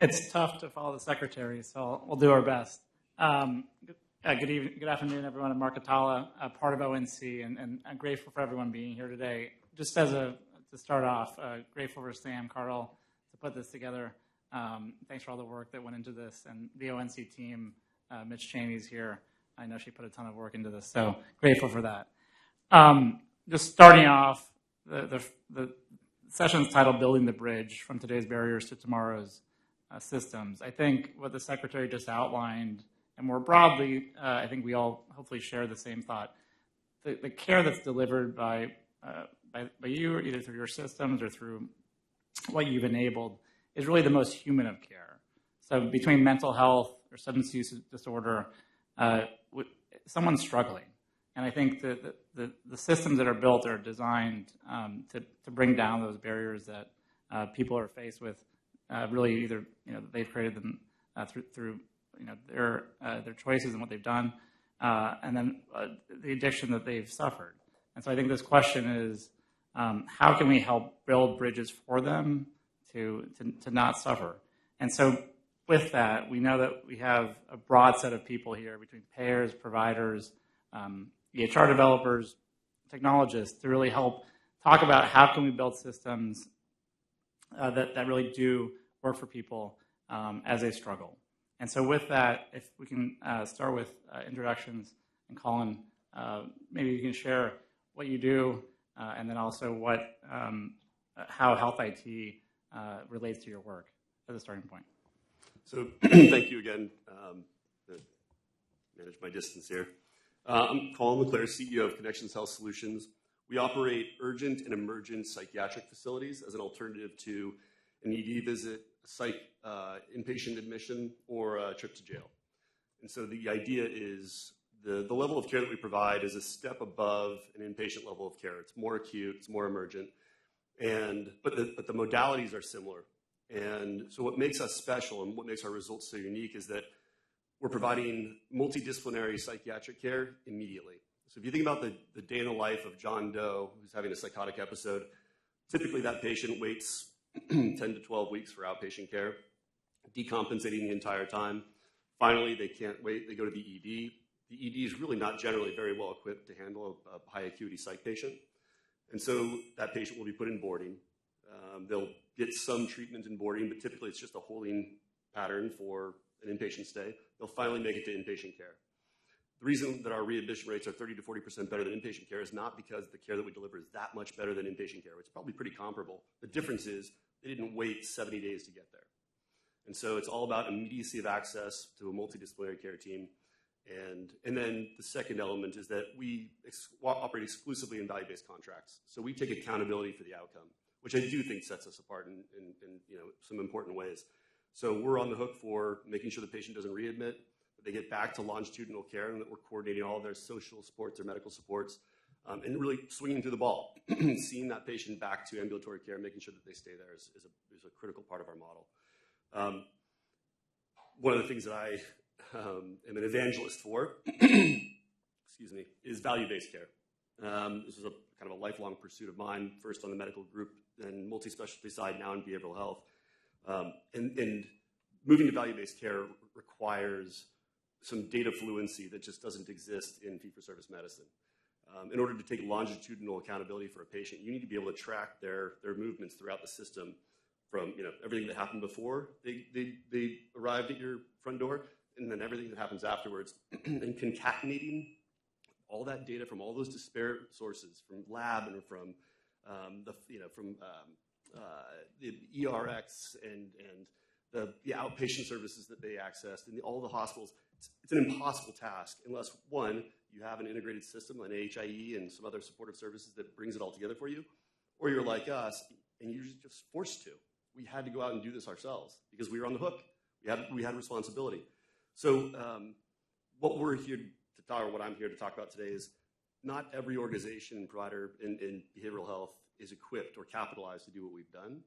It's tough to follow the secretary, so we'll do our best. Good afternoon, everyone. I'm Mark Atala, part of ONC, and I'm grateful for everyone being here today. Just to start off, grateful for Sam, Carl, to put this together. Thanks for all the work that went into this, and the ONC team. Mitch Cheney's here. I know she put a ton of work into this, so grateful for that. Just starting off, the session's titled "Building the Bridge from Today's Barriers to Tomorrow's Systems." I think what the secretary just outlined, and more broadly, I think we all hopefully share the same thought. The care that's delivered by you, either through your systems or through what you've enabled, is really the most human of care. So between mental health or substance use disorder, someone's struggling. And I think that the systems that are built are designed to bring down those barriers that people are faced with. Really, either they've created them through their choices and what they've done, and then the addiction that they've suffered. And so I think this question is, how can we help build bridges for them to not suffer? And so with that, we know that we have a broad set of people here between payers, providers, EHR developers, technologists, to really help talk about how can we build systems that really do work for people as they struggle. And so with that, if we can start with introductions, and Colin, maybe you can share what you do, and then also how health IT relates to your work as a starting point. So thank you again. Manage my distance here. I'm Colin LeClaire, CEO of Connections Health Solutions. We operate urgent and emergent psychiatric facilities as an alternative to an ED visit, a psych inpatient admission, or a trip to jail. And so the idea is the level of care that we provide is a step above an inpatient level of care. It's more acute, it's more emergent, but the modalities are similar. And so what makes us special and what makes our results so unique is that we're providing multidisciplinary psychiatric care immediately. So if you think about the day in the life of John Doe, who's having a psychotic episode, typically that patient waits 10 to 12 weeks for outpatient care, decompensating the entire time. Finally, they can't wait. They go to the ED. The ED is really not generally very well equipped to handle a high acuity psych patient. And so that patient will be put in boarding. They'll get some treatment in boarding, but typically it's just a holding pattern for an inpatient stay. They'll finally make it to inpatient care. The reason that our readmission rates are 30 to 40% better than inpatient care is not because the care that we deliver is that much better than inpatient care. It's probably pretty comparable. The difference is they didn't wait 70 days to get there. And so it's all about immediacy of access to a multidisciplinary care team. And then the second element is that we operate exclusively in value-based contracts. So we take accountability for the outcome, which I do think sets us apart in some important ways. So we're on the hook for making sure the patient doesn't readmit, that they get back to longitudinal care, and that we're coordinating all of their social supports, their medical supports, and really swinging through the ball, seeing that patient back to ambulatory care, making sure that they stay there is a critical part of our model. One of the things that I am an evangelist for, excuse me, is value-based care. This is a kind of a lifelong pursuit of mine, first on the medical group and multi-specialty side, now in behavioral health. And moving to value-based care requires some data fluency that just doesn't exist in fee-for-service medicine. In order to take longitudinal accountability for a patient, you need to be able to track their movements throughout the system, from everything that happened before they arrived at your front door, and then everything that happens afterwards, and concatenating all that data from all those disparate sources, from lab and from the ERX and the outpatient services that they accessed, and all the hospitals. It's an impossible task unless, one, you have an integrated system, an HIE and some other supportive services that brings it all together for you, or you're like us and you're just forced to. We had to go out and do this ourselves because we were on the hook. We had responsibility. So what we're here to talk, or what I'm here to talk about today, is not every organization and provider in behavioral health is equipped or capitalized to do what we've done,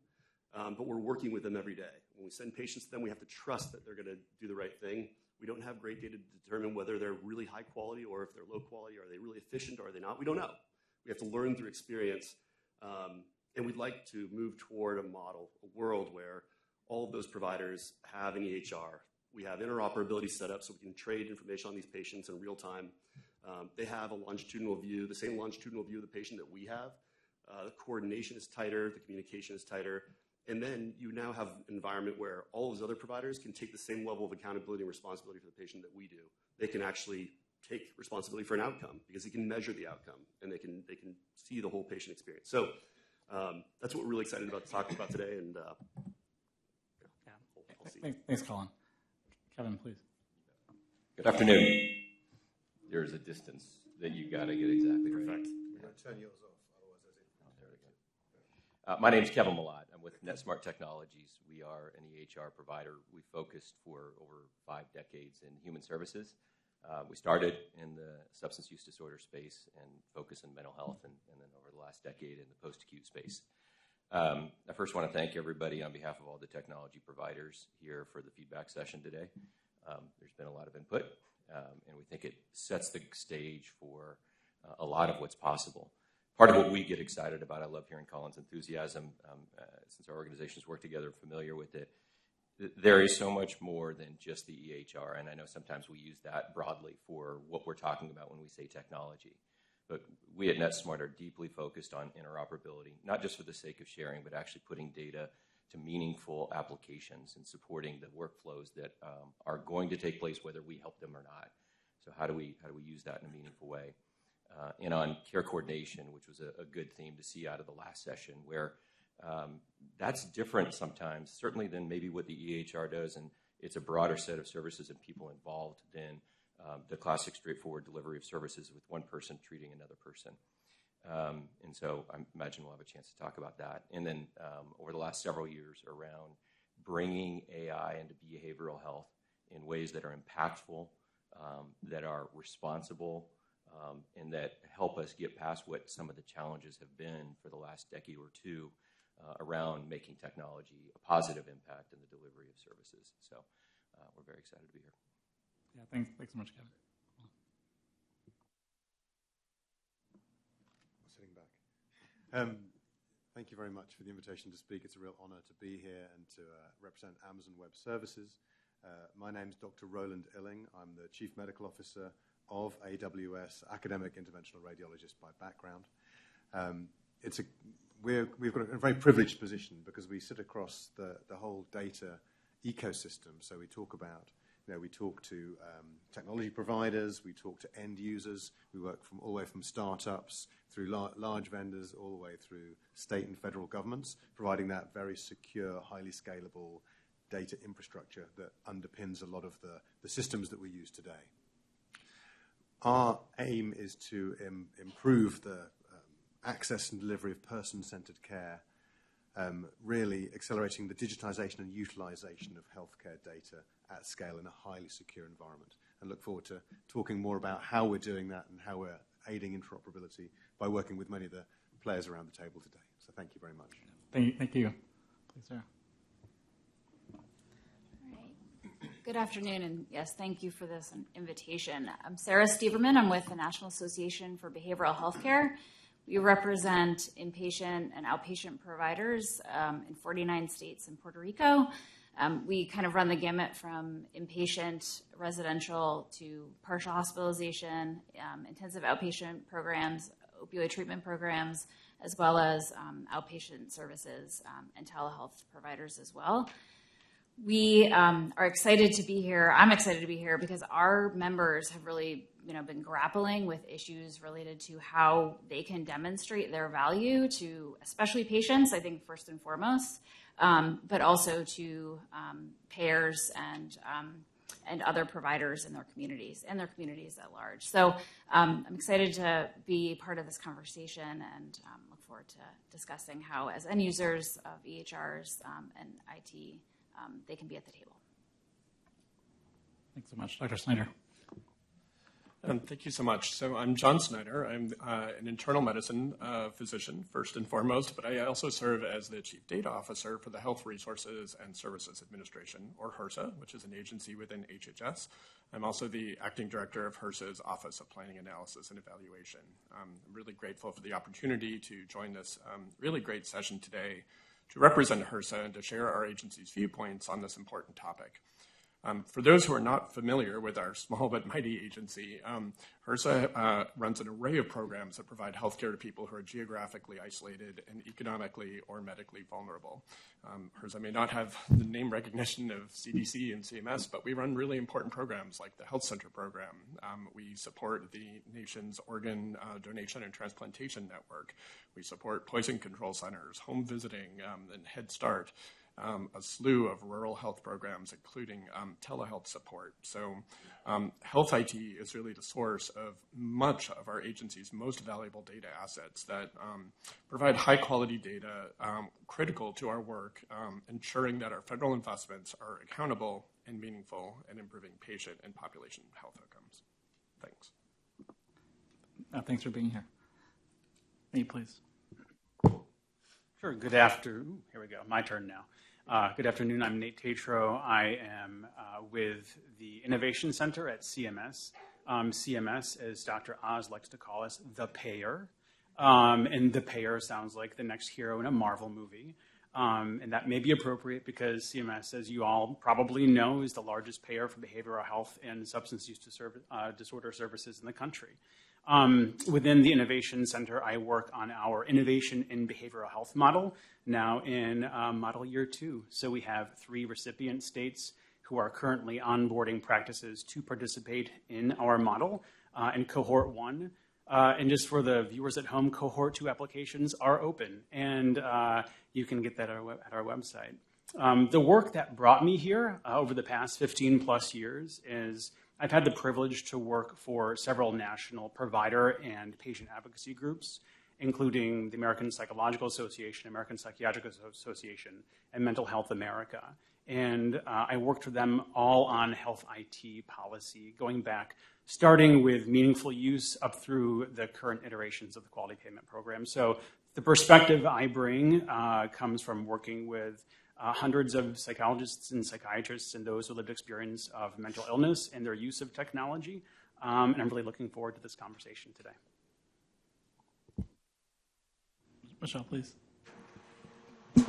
but we're working with them every day. When we send patients to them, we have to trust that they're going to do the right thing. We don't have great data to determine whether they're really high quality or if they're low quality. Are they really efficient or are they not? We don't know. We have to learn through experience, and we'd like to move toward a model, a world where all of those providers have an EHR. We have interoperability set up so we can trade information on these patients in real time. They have a longitudinal view, the same longitudinal view of the patient that we have. The coordination is tighter, the communication is tighter, and then you now have an environment where all those other providers can take the same level of accountability and responsibility for the patient that we do. They can actually take responsibility for an outcome because they can measure the outcome and they can see the whole patient experience. So that's what we're really excited about talking about today. And we'll see. Thanks, Colin. Kevin, please. Good afternoon. There's a distance that you got to get exactly right. Perfect. We're going to turn yours off, otherwise there's There we go. My name is Kevin Malott. I'm with NetSmart Technologies. We are an EHR provider. We focused for over 5 decades in human services. We started in the substance use disorder space and focused in mental health, and then over the last decade in the post-acute space. I first want to thank everybody on behalf of all the technology providers here for the feedback session today. There's been a lot of input, and we think it sets the stage for a lot of what's possible. Part of what we get excited about, I love hearing Colin's enthusiasm, since our organizations work together, familiar with it. There is so much more than just the EHR, and I know sometimes we use that broadly for what we're talking about when we say technology. But we at NetSmart are deeply focused on interoperability, not just for the sake of sharing, but actually putting data to meaningful applications and supporting the workflows that are going to take place whether we help them or not. So how do we use that in a meaningful way? And on care coordination, which was a good theme to see out of the last session, where that's different sometimes, certainly than maybe what the EHR does, and it's a broader set of services and people involved than the classic straightforward delivery of services with one person treating another person. And so I imagine we'll have a chance to talk about that. And then over the last several years around bringing AI into behavioral health in ways that are impactful, that are responsible, and that help us get past what some of the challenges have been for the last decade or two around making technology a positive impact in the delivery of services. So we're very excited to be here. Yeah, thanks so much, Kevin. sitting back. Thank you very much for the invitation to speak. It's a real honor to be here and to represent Amazon Web Services. My name is Dr. Roland Illing. I'm the Chief Medical Officer of AWS, academic interventional radiologist by background. We've got a very privileged position because we sit across the whole data ecosystem. So we talk about, we talk to technology providers, we talk to end users, we work from all the way from startups through large vendors, all the way through state and federal governments, providing that very secure, highly scalable data infrastructure that underpins a lot of the systems that we use today. Our aim is to improve the access and delivery of person-centered care, really accelerating the digitization and utilization of healthcare data at scale in a highly secure environment. I look forward to talking more about how we're doing that and how we're aiding interoperability by working with many of the players around the table today. So thank you very much. Thank you. Please, Sarah. Good afternoon, and yes, thank you for this invitation. I'm Sarah Steverman. I'm with the National Association for Behavioral Healthcare. We represent inpatient and outpatient providers in 49 states and Puerto Rico. We kind of run the gamut from inpatient, residential, to partial hospitalization, intensive outpatient programs, opioid treatment programs, as well as outpatient services and telehealth providers as well. We are excited to be here. I'm excited to be here because our members have really, been grappling with issues related to how they can demonstrate their value to, especially patients, I think first and foremost, but also to payers and other providers in their communities and their communities at large. So I'm excited to be part of this conversation and look forward to discussing how, as end users of EHRs and IT, they can be at the table. Thanks so much. Dr. Snyder. Thank you so much. So I'm John Snyder. I'm an internal medicine physician, first and foremost, but I also serve as the Chief Data Officer for the Health Resources and Services Administration, or HRSA, which is an agency within HHS. I'm also the Acting Director of HRSA's Office of Planning, Analysis, and Evaluation. I'm really grateful for the opportunity to join this really great session today to represent HRSA and to share our agency's viewpoints on this important topic. For those who are not familiar with our small but mighty agency, HRSA runs an array of programs that provide healthcare to people who are geographically isolated and economically or medically vulnerable. HRSA may not have the name recognition of CDC and CMS, but we run really important programs like the Health Center program. We support the nation's organ donation and transplantation network. We support poison control centers, home visiting, and Head Start. A slew of rural health programs, including telehealth support. So health IT is really the source of much of our agency's most valuable data assets that provide high-quality data critical to our work, ensuring that our federal investments are accountable and meaningful and improving patient and population health outcomes. Thanks. Thanks for being here. Nate, please. Sure. Good afternoon. Here we go. My turn now. Good afternoon. I'm Nate Tatro. I am with the Innovation Center at CMS. CMS, as Dr. Oz likes to call us, the payer. And the payer sounds like the next hero in a Marvel movie. And that may be appropriate because CMS, as you all probably know, is the largest payer for behavioral health and substance use disorder services in the country. Within the Innovation Center, I work on our Innovation in Behavioral Health model, now in model year 2. So we have 3 recipient states who are currently onboarding practices to participate in our model in cohort 1. And just for the viewers at home, cohort 2 applications are open, and you can get that at our website. The work that brought me here over the past 15 plus years is I've had the privilege to work for several national provider and patient advocacy groups, including the American Psychological Association, American Psychiatric Association, and Mental Health America. And I worked for them all on health IT policy, going back, starting with meaningful use up through the current iterations of the quality payment program. So the perspective I bring comes from working with hundreds of psychologists and psychiatrists and those who lived experience of mental illness and their use of technology. And I'm really looking forward to this conversation today. Michelle, please.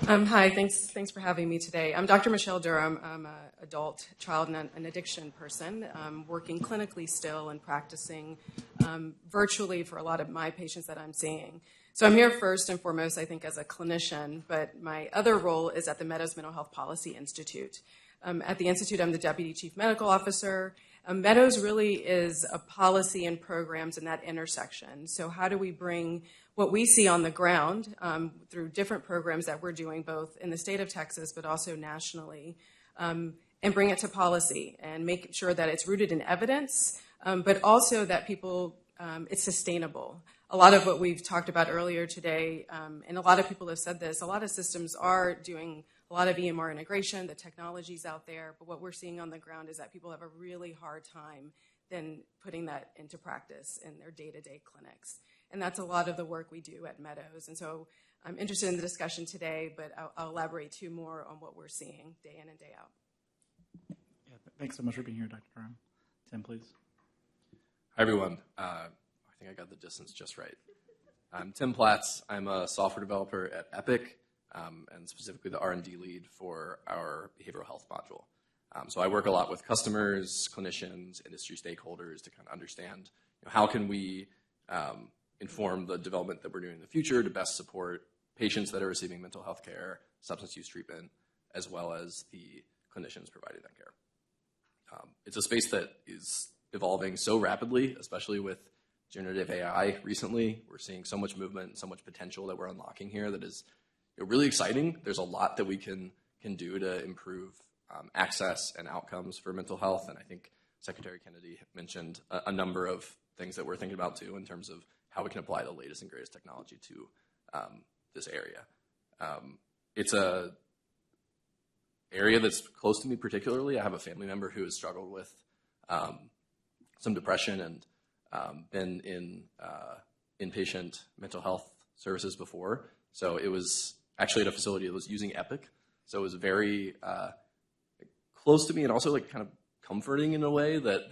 Hi, thanks for having me today. I'm Dr. Michelle Durham. I'm an adult child and addiction person, working clinically still and practicing virtually for a lot of my patients that I'm seeing. So I'm here first and foremost, I think, as a clinician, but my other role is at the Meadows Mental Health Policy Institute. At the Institute, I'm the Deputy Chief Medical Officer. Meadows really is a policy and programs in that intersection. So how do we bring what we see on the ground through different programs that we're doing both in the state of Texas but also nationally, and bring it to policy and make sure that it's rooted in evidence, but also that people, it's sustainable. A lot of what we've talked about earlier today, and a lot of people have said this, a lot of systems are doing a lot of EMR integration, the technology's out there, but what we're seeing on the ground is that people have a really hard time then putting that into practice in their day-to-day clinics. And that's a lot of the work we do at Meadows. And so I'm interested in the discussion today, but I'll elaborate too more on what we're seeing day in and day out. Yeah, thanks so much for being here, Dr. Durham. Tim, please. Hi, everyone. I think I got the distance just right. I'm Tim Platts. I'm a software developer at Epic, and specifically the R&D lead for our behavioral health module. So I work a lot with customers, clinicians, industry stakeholders to kind of understand how can we inform the development that we're doing in the future to best support patients that are receiving mental health care, substance use treatment, as well as the clinicians providing that care. It's a space that is evolving so rapidly, especially with generative AI recently. We're seeing so much movement, so much potential that we're unlocking here that is really exciting. There's a lot that we can do to improve access and outcomes for mental health, and I think Secretary Kennedy mentioned a number of things that we're thinking about too in terms of how we can apply the latest and greatest technology to this area. It's a area that's close to me particularly. I have a family member who has struggled with some depression and been in inpatient mental health services before. So it was actually at a facility that was using Epic. So it was very close to me and also like kind of comforting in a way that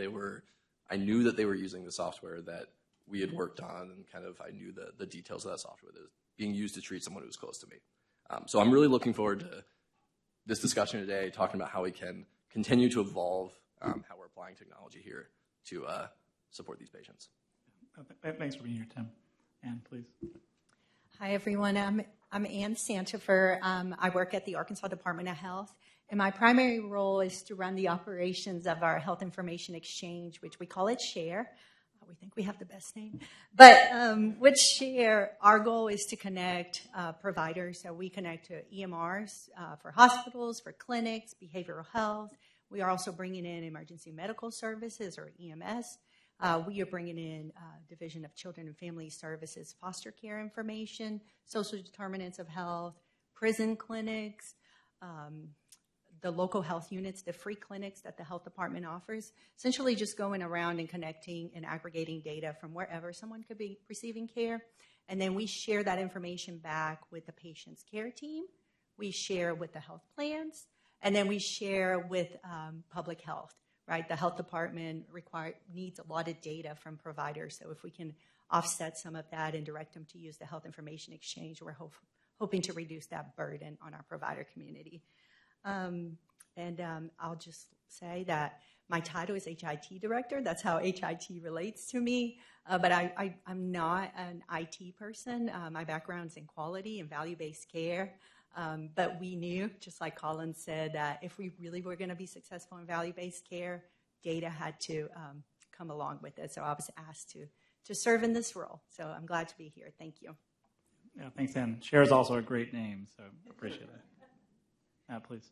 I knew that they were using the software that we had worked on, and kind of I knew the details of that software that was being used to treat someone who was close to me. So I'm really looking forward to this discussion today, talking about how we can continue to evolve how we're applying technology here to support these patients. Thanks for being here, Tim. Ann, please. Hi, everyone. I'm Ann Santifer. I work at the Arkansas Department of Health, and my primary role is to run the operations of our Health Information Exchange, which we call it SHARE. We think we have the best name. But with SHARE, our goal is to connect providers. So we connect to EMRs for hospitals, for clinics, behavioral health. We are also bringing in emergency medical services, or EMS. We are bringing in Division of Children and Family Services, foster care information, social determinants of health, prison clinics, the local health units, the free clinics that the health department offers, essentially just going around and connecting and aggregating data from wherever someone could be receiving care. And then we share that information back with the patient's care team. We share with the health plans, and then we share with public health. Right, the health department needs a lot of data from providers. So if we can offset some of that and direct them to use the Health Information Exchange, we're hoping to reduce that burden on our provider community. I'll just say that my title is HIT Director. That's how HIT relates to me. But I'm not an IT person. My background's in quality and value-based care. But we knew, just like Colin said, that if we really were going to be successful in value-based care, data had to come along with it. So I was asked to serve in this role. So I'm glad to be here. Thank you. Yeah, thanks, Ann. Cher is also a great name, so appreciate that. Please.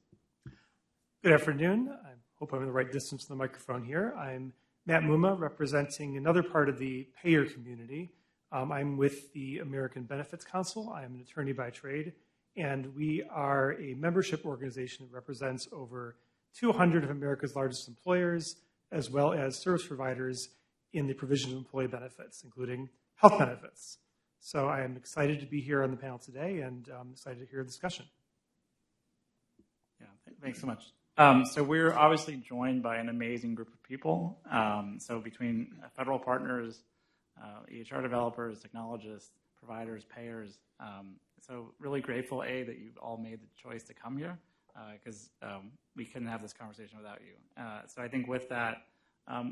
Good afternoon. I hope I'm in the right distance from the microphone here. I'm Matt Muma, representing another part of the payer community. I'm with the American Benefits Council. I'm an attorney by trade, and we are a membership organization that represents over 200 of America's largest employers, as well as service providers in the provision of employee benefits, including health benefits. So I am excited to be here on the panel today, and I'm excited to hear the discussion. Yeah, thanks so much. So we're obviously joined by an amazing group of people. So between federal partners, EHR developers, technologists, providers, payers. So really grateful, that you've all made the choice to come here, because we couldn't have this conversation without you. So I think with that,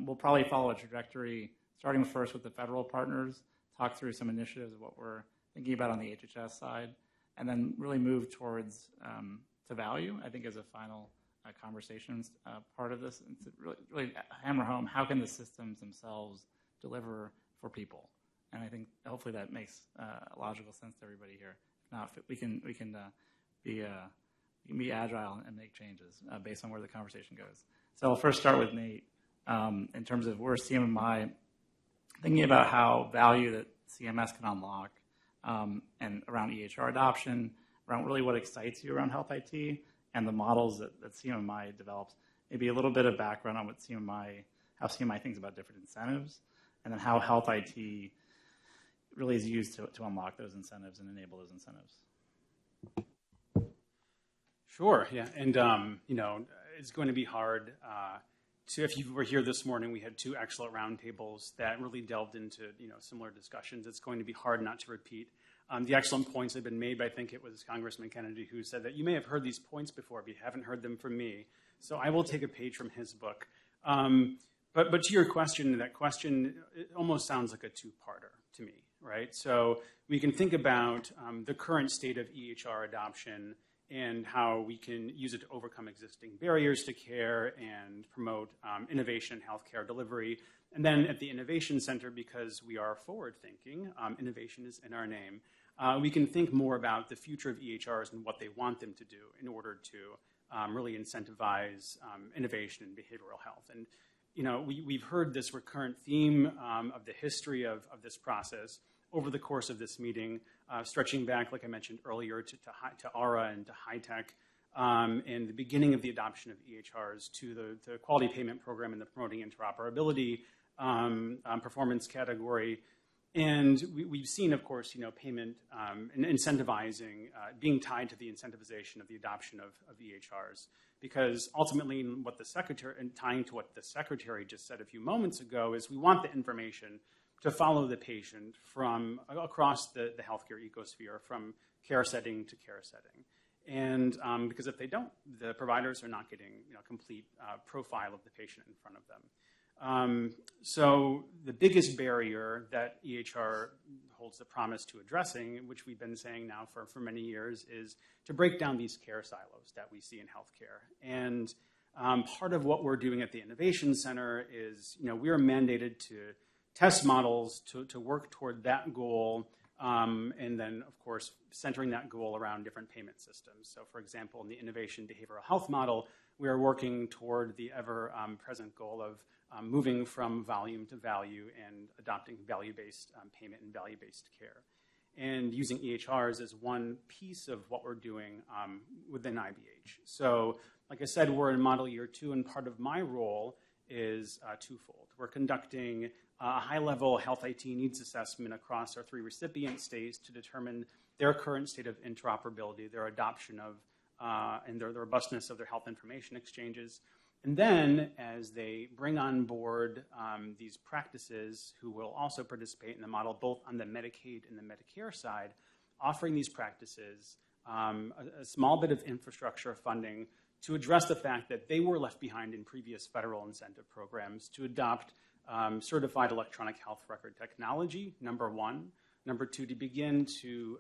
we'll probably follow a trajectory, starting first with the federal partners, talk through some initiatives of what we're thinking about on the HHS side, and then really move towards to value, I think, as a final conversations part of this, and to really hammer home how can the systems themselves deliver for people. And I think hopefully that makes logical sense to everybody here. If not, we can be agile and make changes based on where the conversation goes. So I'll first start with Nate in terms of where CMMI, thinking about how value that CMS can unlock and around EHR adoption, around really what excites you around health IT and the models that CMMI develops. Maybe a little bit of background on what how CMMI thinks about different incentives, and then how health IT really is used to unlock those incentives and enable those incentives. Sure, yeah, and it's going to be hard if you were here this morning, we had two excellent roundtables that really delved into similar discussions. It's going to be hard not to repeat the excellent points that have been made by, I think it was Congressman Kennedy, who said that you may have heard these points before, but you haven't heard them from me. So I will take a page from his book. But to your question, that question, it almost sounds like a two-parter to me, right? So we can think about the current state of EHR adoption and how we can use it to overcome existing barriers to care and promote innovation in healthcare delivery. And then at the Innovation Center, because we are forward-thinking, innovation is in our name, we can think more about the future of EHRs and what they want them to do in order to really incentivize innovation in behavioral health. And we've heard this recurrent theme of the history of this process over the course of this meeting, stretching back, like I mentioned earlier, to ARA and to high-tech, and the beginning of the adoption of EHRs to the quality payment program and the promoting interoperability performance category. And we've seen, of course, payment and incentivizing being tied to the incentivization of the adoption of EHRs. Because ultimately, what the secretary, and tying to what the secretary just said a few moments ago, is we want the information to follow the patient from across the healthcare ecosphere, from care setting to care setting. And because if they don't, the providers are not getting a complete profile of the patient in front of them. So the biggest barrier that EHR holds the promise to addressing, which we've been saying now for many years, is to break down these care silos that we see in healthcare. And part of what we're doing at the Innovation Center is, we are mandated to test models to work toward that goal, and then, of course, centering that goal around different payment systems. So, for example, in the Innovation Behavioral Health model, we are working toward the ever-present goal of moving from volume to value and adopting value-based payment and value-based care. And using EHRs is one piece of what we're doing within IBH. So, like I said, we're in model year 2, and part of my role is twofold. We're conducting a high-level health IT needs assessment across our 3 recipient states to determine their current state of interoperability, their adoption of, and the robustness of their health information exchanges. And then, as they bring on board these practices who will also participate in the model, both on the Medicaid and the Medicare side, offering these practices a small bit of infrastructure funding to address the fact that they were left behind in previous federal incentive programs to adopt certified electronic health record technology, number 1. Number 2, to begin to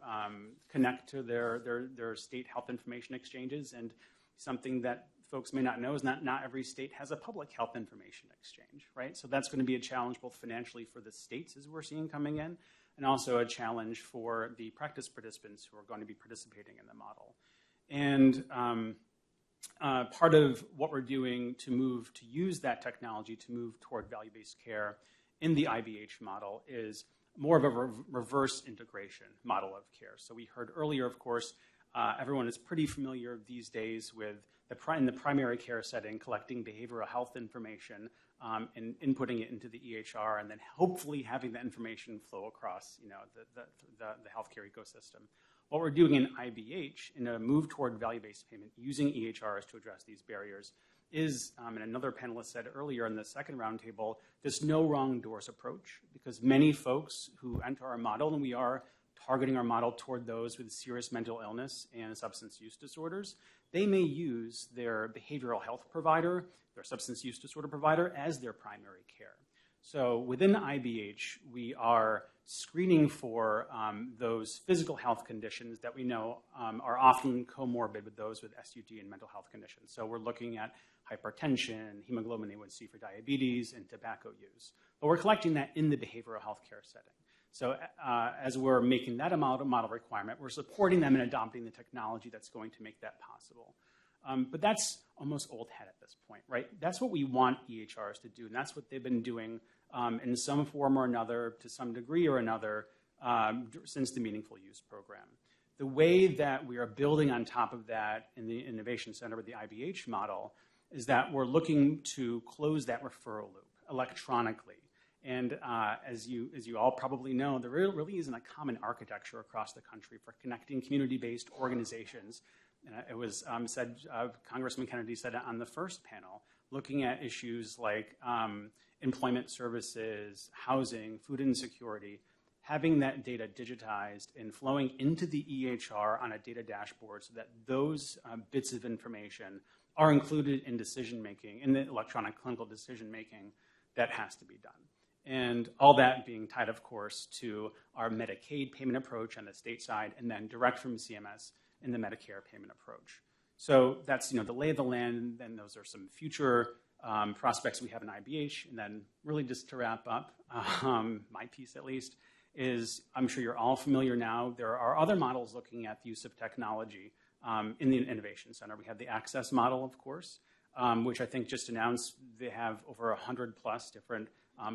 connect to their state health information exchanges. And something that folks may not know is not every state has a public health information exchange, right? So that's going to be a challenge both financially for the states, as we're seeing coming in, and also a challenge for the practice participants who are going to be participating in the model. And part of what we're doing to use that technology to move toward value-based care in the IBH model is more of a reverse integration model of care. So we heard earlier, of course, everyone is pretty familiar these days with in the primary care setting, collecting behavioral health information and inputting it into the EHR, and then hopefully having that information flow across the healthcare ecosystem. What we're doing in IBH, in a move toward value-based payment, using EHRs to address these barriers, is, and another panelist said earlier in the second roundtable, this no wrong doors approach, because many folks who enter our model, and we are targeting our model toward those with serious mental illness and substance use disorders, they may use their behavioral health provider, their substance use disorder provider, as their primary care. So within IBH, we are screening for those physical health conditions that we know are often comorbid with those with SUD and mental health conditions. So we're looking at hypertension, hemoglobin A1C for diabetes, and tobacco use. But we're collecting that in the behavioral health care setting. So as we're making that a model requirement, we're supporting them in adopting the technology that's going to make that possible. But that's almost old hat at this point, right? That's what we want EHRs to do, and that's what they've been doing in some form or another, to some degree or another, since the Meaningful Use program. The way that we are building on top of that in the Innovation Center with the IBH model is that we're looking to close that referral loop electronically. And as you all probably know, there really isn't a common architecture across the country for connecting community-based organizations. And it was said, Congressman Kennedy said it on the first panel, looking at issues like employment services, housing, food insecurity, having that data digitized and flowing into the EHR on a data dashboard so that those bits of information are included in decision-making, in the electronic clinical decision-making that has to be done. And all that being tied, of course, to our Medicaid payment approach on the state side, and then direct from CMS in the Medicare payment approach. So that's the lay of the land, and those are some future prospects we have in IBH. And then really just to wrap up, my piece at least, is I'm sure you're all familiar now, there are other models looking at the use of technology in the Innovation Center. We have the Access model, of course, which I think just announced they have over 100+ different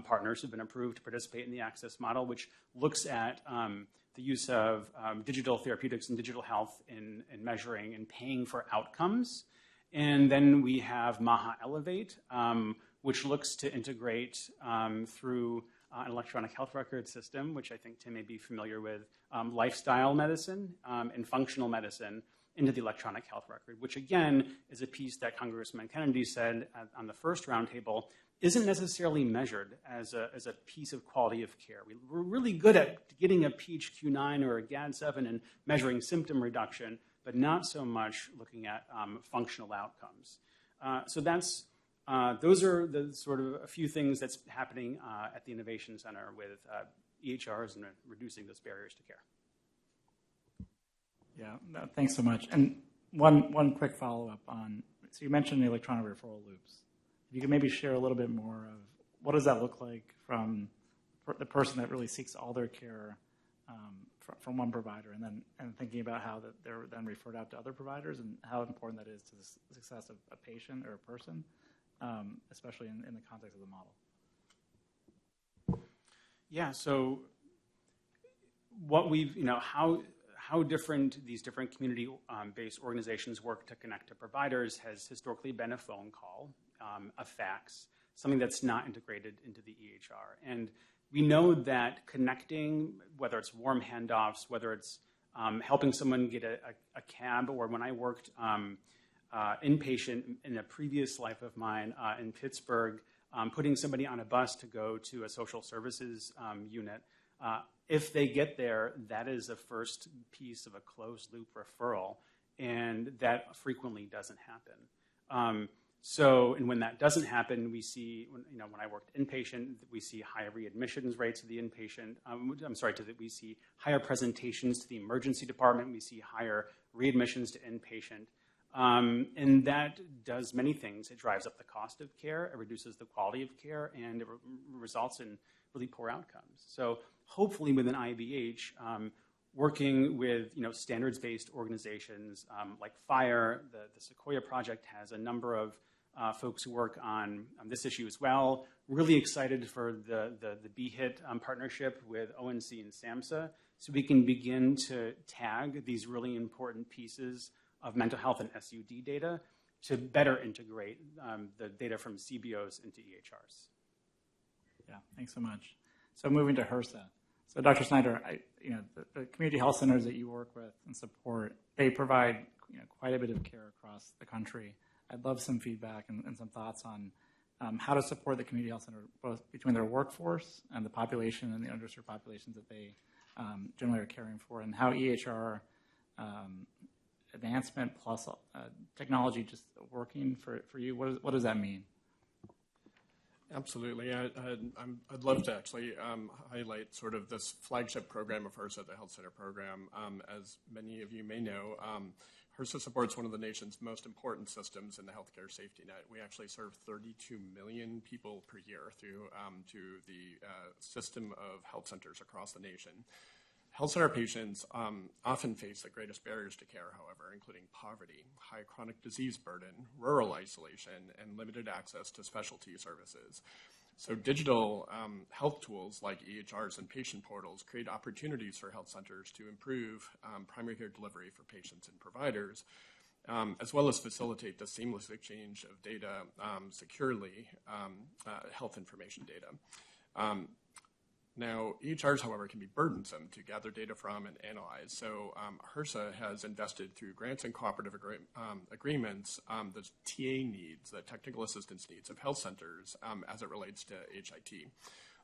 partners who've been approved to participate in the Access model, which looks at the use of digital therapeutics and digital health in measuring and paying for outcomes. And then we have MAHA Elevate, which looks to integrate through an electronic health record system, which I think Tim may be familiar with, lifestyle medicine and functional medicine, into the electronic health record, which again is a piece that Congressman Kennedy said on the first roundtable isn't necessarily measured as a piece of quality of care. We're really good at getting a PHQ-9 or a GAD-7 and measuring symptom reduction, but not so much looking at functional outcomes. So those are the sort of a few things that's happening at the Innovation Center with EHRs and reducing those barriers to care. Yeah, no, thanks so much. And one quick follow-up on, so you mentioned the electronic referral loops. If you could maybe share a little bit more of what does that look like from the person that really seeks all their care from one provider, and thinking about how that they're then referred out to other providers, and how important that is to the success of a patient or a person, especially in the context of the model. Yeah, so what we've, how different these different community-based organizations work to connect to providers has historically been a phone call, a fax, something that's not integrated into the EHR. And we know that connecting, whether it's warm handoffs, whether it's helping someone get a cab, or when I worked inpatient in a previous life of mine in Pittsburgh, putting somebody on a bus to go to a social services unit, if they get there, that is the first piece of a closed-loop referral, and that frequently doesn't happen. And when that doesn't happen, we see, when I worked inpatient, we see higher readmissions rates of the inpatient. We see higher presentations to the emergency department. We see higher readmissions to inpatient. And that does many things. It drives up the cost of care, it reduces the quality of care, and it results in really poor outcomes. So hopefully within IBH, working with standards-based organizations like FIRE, the Sequoia Project has a number of folks who work on this issue as well. Really excited for the BHIT partnership with ONC and SAMHSA, so we can begin to tag these really important pieces of mental health and SUD data to better integrate the data from CBOs into EHRs. Yeah, thanks so much. So moving to HRSA. So Dr. Snyder, the community health centers that you work with and support, they provide quite a bit of care across the country. I'd love some feedback and some thoughts on how to support the community health center, both between their workforce and the population and the underserved populations that they generally are caring for, and how EHR advancement plus technology just working for you. What does that mean? Absolutely. I'd love to actually highlight sort of this flagship program of HRSA, the Health Center Program. As many of you may know, HRSA supports one of the nation's most important systems in the healthcare safety net. We actually serve 32 million people per year through to the system of health centers across the nation. Health center patients often face the greatest barriers to care, however, including poverty, high chronic disease burden, rural isolation, and limited access to specialty services. So digital health tools like EHRs and patient portals create opportunities for health centers to improve primary care delivery for patients and providers, as well as facilitate the seamless exchange of data securely, health information data. Now, EHRs, however, can be burdensome to gather data from and analyze. So HRSA has invested through grants and cooperative agreements the TA needs, the technical assistance needs of health centers as it relates to HIT.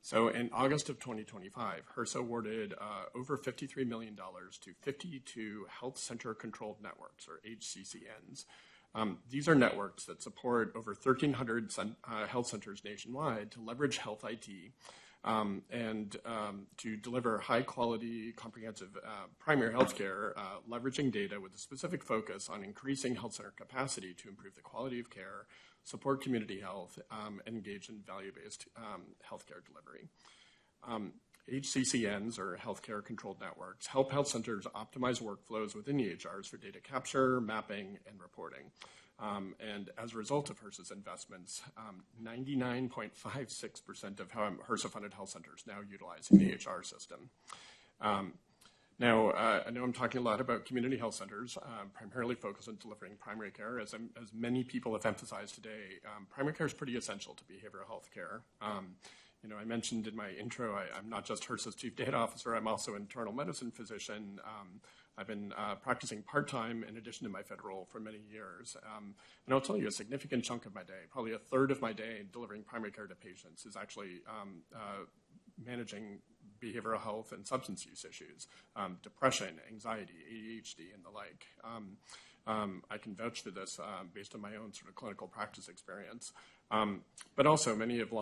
So in August of 2025, HRSA awarded over $53 million to 52 health center controlled networks, or HCCNs. These are networks that support over 1,300 health centers nationwide to leverage health IT and to deliver high-quality, comprehensive primary health care, leveraging data with a specific focus on increasing health center capacity to improve the quality of care, support community health, and engage in value-based healthcare delivery. HCCNs, or healthcare controlled networks, help health centers optimize workflows within EHRs for data capture, mapping, and reporting. And as a result of HRSA's investments, 99.56% of HRSA-funded health centers now utilizing the EHR system. Now, I know I'm talking a lot about community health centers, primarily focused on delivering primary care. As many people have emphasized today, primary care is pretty essential to behavioral health care. I mentioned in my intro, I'm not just HRSA's chief data officer, I'm also an internal medicine physician. I've been practicing part-time in addition to my federal role for many years. And I'll tell you, a significant chunk of my day, probably a third of my day delivering primary care to patients, is actually managing behavioral health and substance use issues, depression, anxiety, ADHD, and the like. I can vouch for this based on my own sort of clinical practice experience. But also, many people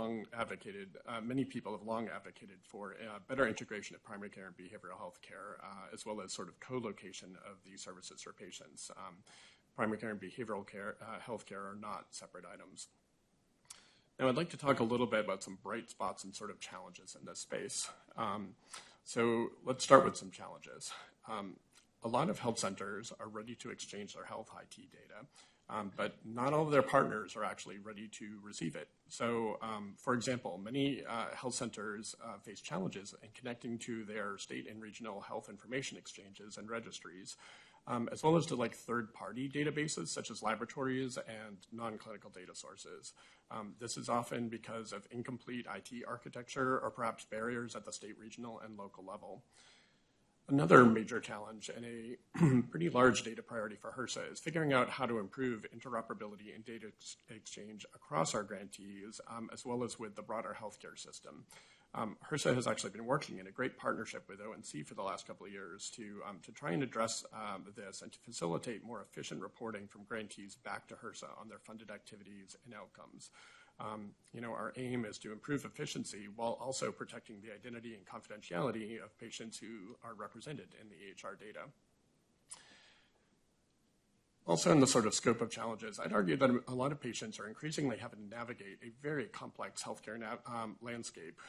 have long advocated for better integration of primary care and behavioral health care, as well as sort of co-location of these services for patients. Primary care and behavioral care, health care are not separate items. Now, I'd like to talk a little bit about some bright spots and sort of challenges in this space. So let's start with some challenges. A lot of health centers are ready to exchange their health IT data, but not all of their partners are actually ready to receive it. So, for example, many health centers face challenges in connecting to their state and regional health information exchanges and registries, as well as to third-party databases such as laboratories and non-clinical data sources. This is often because of incomplete IT architecture or perhaps barriers at the state, regional, and local level. Another major challenge and a pretty large data priority for HRSA is figuring out how to improve interoperability and data exchange across our grantees, as well as with the broader healthcare system. HRSA has actually been working in a great partnership with ONC for the last couple of years to try and address this and to facilitate more efficient reporting from grantees back to HRSA on their funded activities and outcomes. Our aim is to improve efficiency while also protecting the identity and confidentiality of patients who are represented in the EHR data. Also, in the sort of scope of challenges, I'd argue that a lot of patients are increasingly having to navigate a very complex healthcare landscape.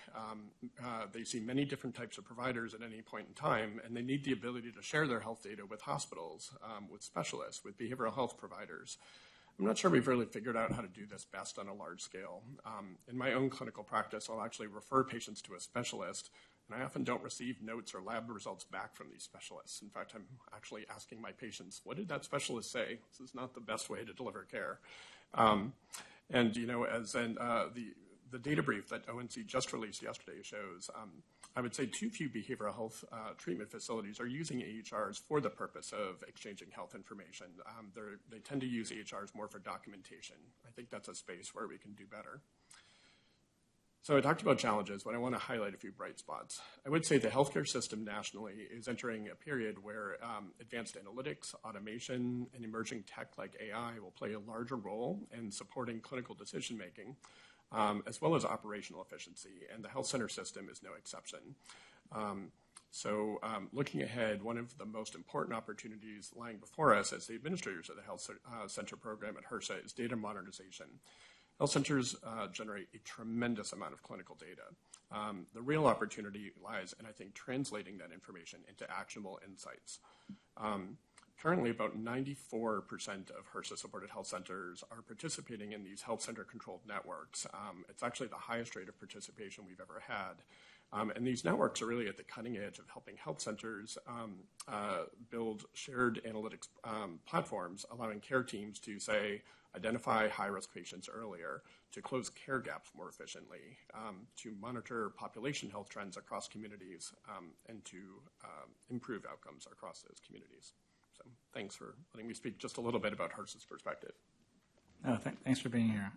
They see many different types of providers at any point in time, and they need the ability to share their health data with hospitals, with specialists, with behavioral health providers. I'm not sure we've really figured out how to do this best on a large scale. In my own clinical practice, I'll actually refer patients to a specialist, and I often don't receive notes or lab results back from these specialists. In fact, I'm actually asking my patients, what did that specialist say? This is not the best way to deliver care. The data brief that ONC just released yesterday shows, I would say too few behavioral health treatment facilities are using EHRs for the purpose of exchanging health information. They tend to use EHRs more for documentation. I think that's a space where we can do better. So I talked about challenges, but I want to highlight a few bright spots. I would say the healthcare system nationally is entering a period where advanced analytics, automation, and emerging tech like AI will play a larger role in supporting clinical decision-making, as well as operational efficiency, and the health center system is no exception. Looking ahead, one of the most important opportunities lying before us as the administrators of the health center program at HRSA is data modernization. Health centers generate a tremendous amount of clinical data. The real opportunity lies in, I think, translating that information into actionable insights. Currently, about 94% of HRSA-supported health centers are participating in these health center-controlled networks. It's actually the highest rate of participation we've ever had. And these networks are really at the cutting edge of helping health centers build shared analytics platforms, allowing care teams to, say, identify high-risk patients earlier, to close care gaps more efficiently, to monitor population health trends across communities, and to improve outcomes across those communities. So thanks for letting me speak just a little bit about HRSA's perspective. Oh, thanks for being here.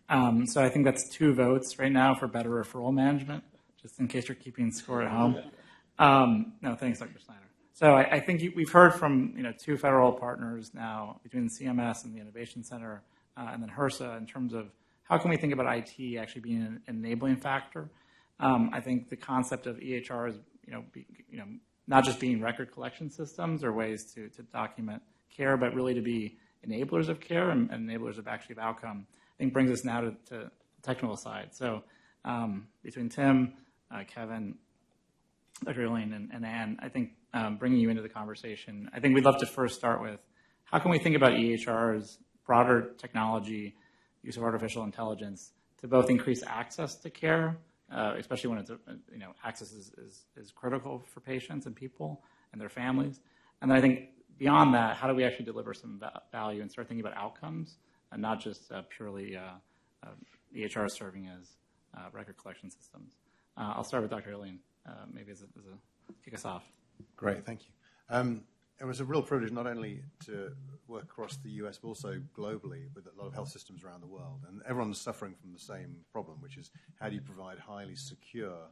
So I think that's 2 votes right now for better referral management, just in case you're keeping score at home. No, thanks, Dr. Snyder. So I think we've heard from 2 federal partners now between CMS and the Innovation Center and then HRSA in terms of how can we think about IT actually being an enabling factor. I think the concept of EHRs, not just being record collection systems or ways to document care, but really to be enablers of care and enablers of outcome, I think brings us now to the technical side. So between Tim, Kevin, Dr. Elaine, and Ann, I think bringing you into the conversation, I think we'd love to first start with how can we think about EHRs, broader technology, use of artificial intelligence to both increase access to care, especially when it's access is critical for patients and people and their families. And then I think beyond that, how do we actually deliver some value and start thinking about outcomes and not just purely EHR serving as record collection systems? I'll start with Dr. Elaine, maybe as a kick us off. Great, thank you. it was a real privilege not only to work across the US, but also globally with a lot of health systems around the world. And everyone's suffering from the same problem, which is how do you provide highly secure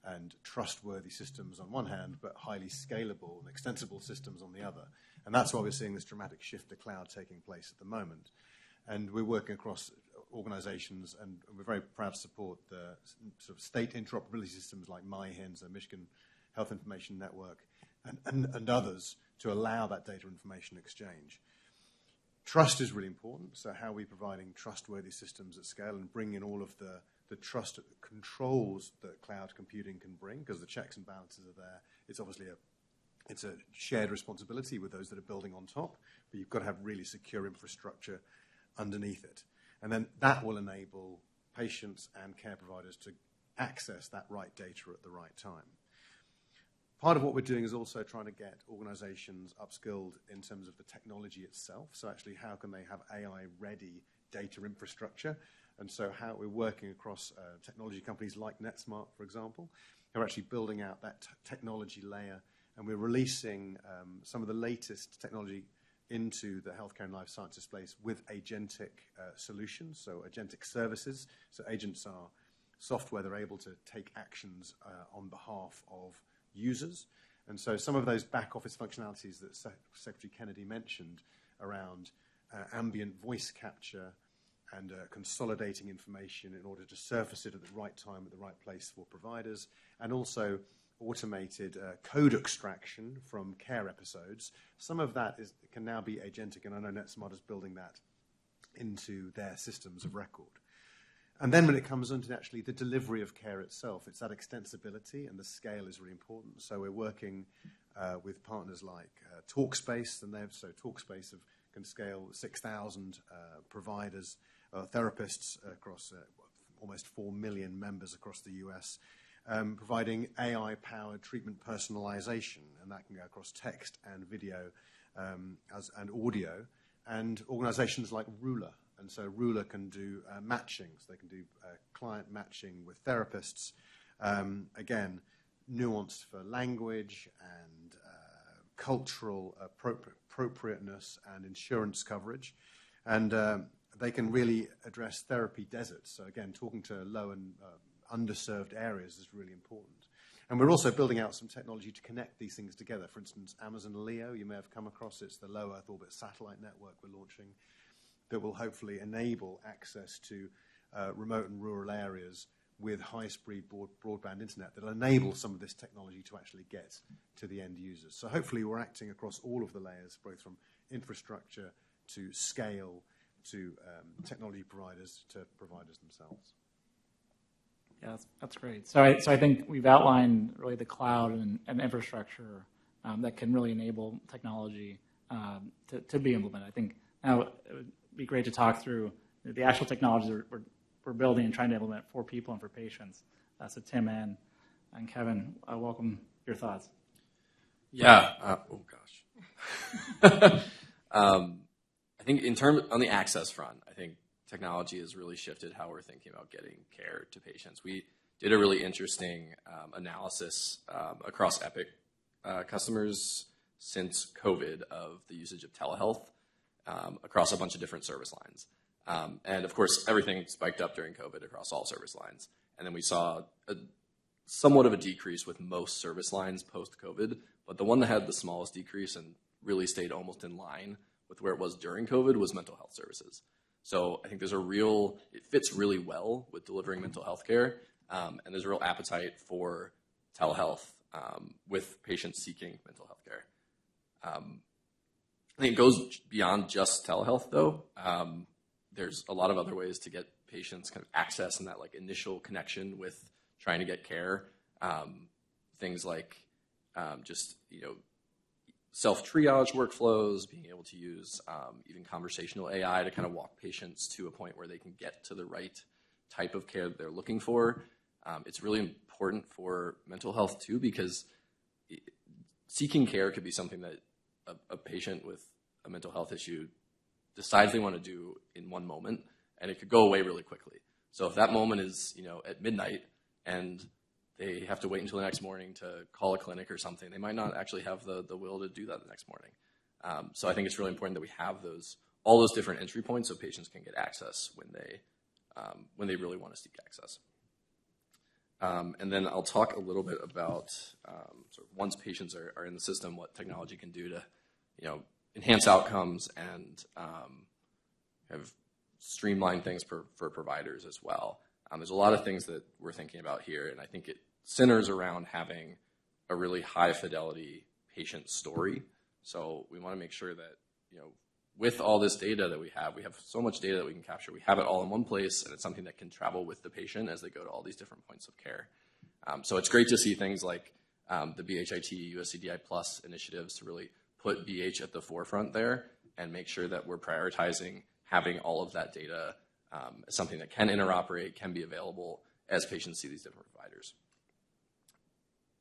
and trustworthy systems on one hand, but highly scalable and extensible systems on the other. And that's why we're seeing this dramatic shift to cloud taking place at the moment. And we're working across organizations, and we're very proud to support the sort of state interoperability systems like MyHINS, the Michigan Health Information Network, and others to allow that data information exchange. Trust is really important, so how are we providing trustworthy systems at scale and bring in all of the trust controls that cloud computing can bring, because the checks and balances are there. It's obviously it's a shared responsibility with those that are building on top, but you've got to have really secure infrastructure underneath it. And then that will enable patients and care providers to access that right data at the right time. Part of what we're doing is also trying to get organizations upskilled in terms of the technology itself. So actually, how can they have AI-ready data infrastructure? And so how we're working across technology companies like NetSmart, for example, who are actually building out that technology layer. And we're releasing some of the latest technology into the healthcare and life sciences space with agentic solutions, so agentic services. So agents are software, they're able to take actions on behalf of users. And so some of those back office functionalities that Secretary Kennedy mentioned around ambient voice capture and consolidating information in order to surface it at the right time, at the right place for providers, and also automated code extraction from care episodes. Some of that can now be agentic, and I know NetSmart is building that into their systems of record. And then when it comes into actually the delivery of care itself, it's that extensibility, and the scale is really important. So we're working with partners like Talkspace, and Talkspace can scale 6,000 providers, therapists across almost 4 million members across the US, providing AI-powered treatment personalization, and that can go across text and video and audio, and organizations like Ruler. And so Ruler can do matchings. They can do client matching with therapists. Again, nuanced for language and cultural appropriateness and insurance coverage. And they can really address therapy deserts. So again, talking to low and underserved areas is really important. And we're also building out some technology to connect these things together. For instance, Amazon Leo, you may have come across, it's the low Earth orbit satellite network we're launching that will hopefully enable access to remote and rural areas with high-speed broadband internet that will enable some of this technology to actually get to the end users. So hopefully we're acting across all of the layers, both from infrastructure to scale to technology providers to providers themselves. Yeah, that's great. So I think we've outlined really the cloud and infrastructure that can really enable technology to be implemented. I think now it would be great to talk through the actual technologies we're building and trying to implement for people and for patients. So Tim and Kevin, welcome your thoughts. Yeah. Oh gosh. I think on the access front, I think technology has really shifted how we're thinking about getting care to patients. We did a really interesting analysis across Epic customers since COVID of the usage of telehealth across a bunch of different service lines. And of course, everything spiked up during COVID across all service lines. And then we saw somewhat of a decrease with most service lines post-COVID, but the one that had the smallest decrease and really stayed almost in line with where it was during COVID was mental health services. So I think it fits really well with delivering mental health care, and there's a real appetite for telehealth with patients seeking mental health care. I think it goes beyond just telehealth, though. There's a lot of other ways to get patients kind of access and that like initial connection with trying to get care. Things like just self-triage workflows, being able to use even conversational AI to kind of walk patients to a point where they can get to the right type of care that they're looking for. It's really important for mental health too, because seeking care could be something that a patient with a mental health issue decides they want to do in one moment, and it could go away really quickly. So if that moment is, at midnight and they have to wait until the next morning to call a clinic or something. They might not actually have the will to do that the next morning. So I think it's really important that we have all those different entry points so patients can get access when they really want to seek access. And then I'll talk a little bit about sort of once patients are in the system, what technology can do to, enhance outcomes and have streamline things for providers as well. There's a lot of things that we're thinking about here, and I think it centers around having a really high fidelity patient story. So we want to make sure that, with all this data that we have so much data that we can capture. We have it all in one place, and it's something that can travel with the patient as they go to all these different points of care. So it's great to see things like the BHIT, USCDI Plus initiatives to really put BH at the forefront there and make sure that we're prioritizing having all of that data as something that can interoperate, can be available as patients see these different providers.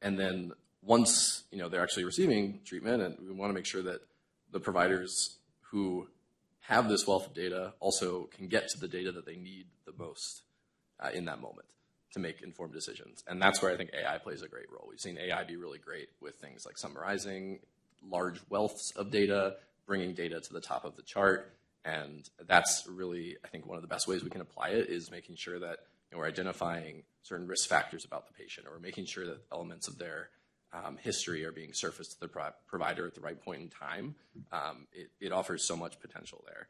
And then once they're actually receiving treatment, and we want to make sure that the providers who have this wealth of data also can get to the data that they need the most in that moment to make informed decisions. And that's where I think AI plays a great role. We've seen AI be really great with things like summarizing large wealths of data, bringing data to the top of the chart. And that's really, I think, one of the best ways we can apply it is making sure that we're identifying certain risk factors about the patient, or making sure that elements of their history are being surfaced to the provider at the right point in time. It offers so much potential there.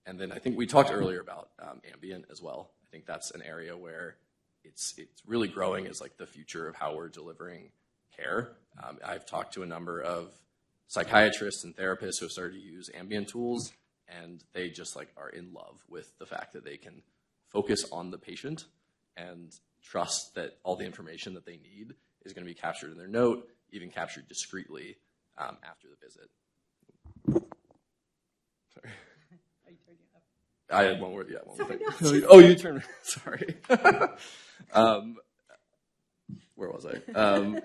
And then I think we talked earlier about ambient as well. I think that's an area where it's really growing as like the future of how we're delivering care. I've talked to a number of psychiatrists and therapists who have started to use ambient tools, and they just are in love with the fact that they can focus on the patient and trust that all the information that they need is going to be captured in their note, even captured discreetly after the visit. Sorry. Are you turning up? I had one word. Yeah, one Sorry, thing. no. Oh, you turned. Sorry. Where was I?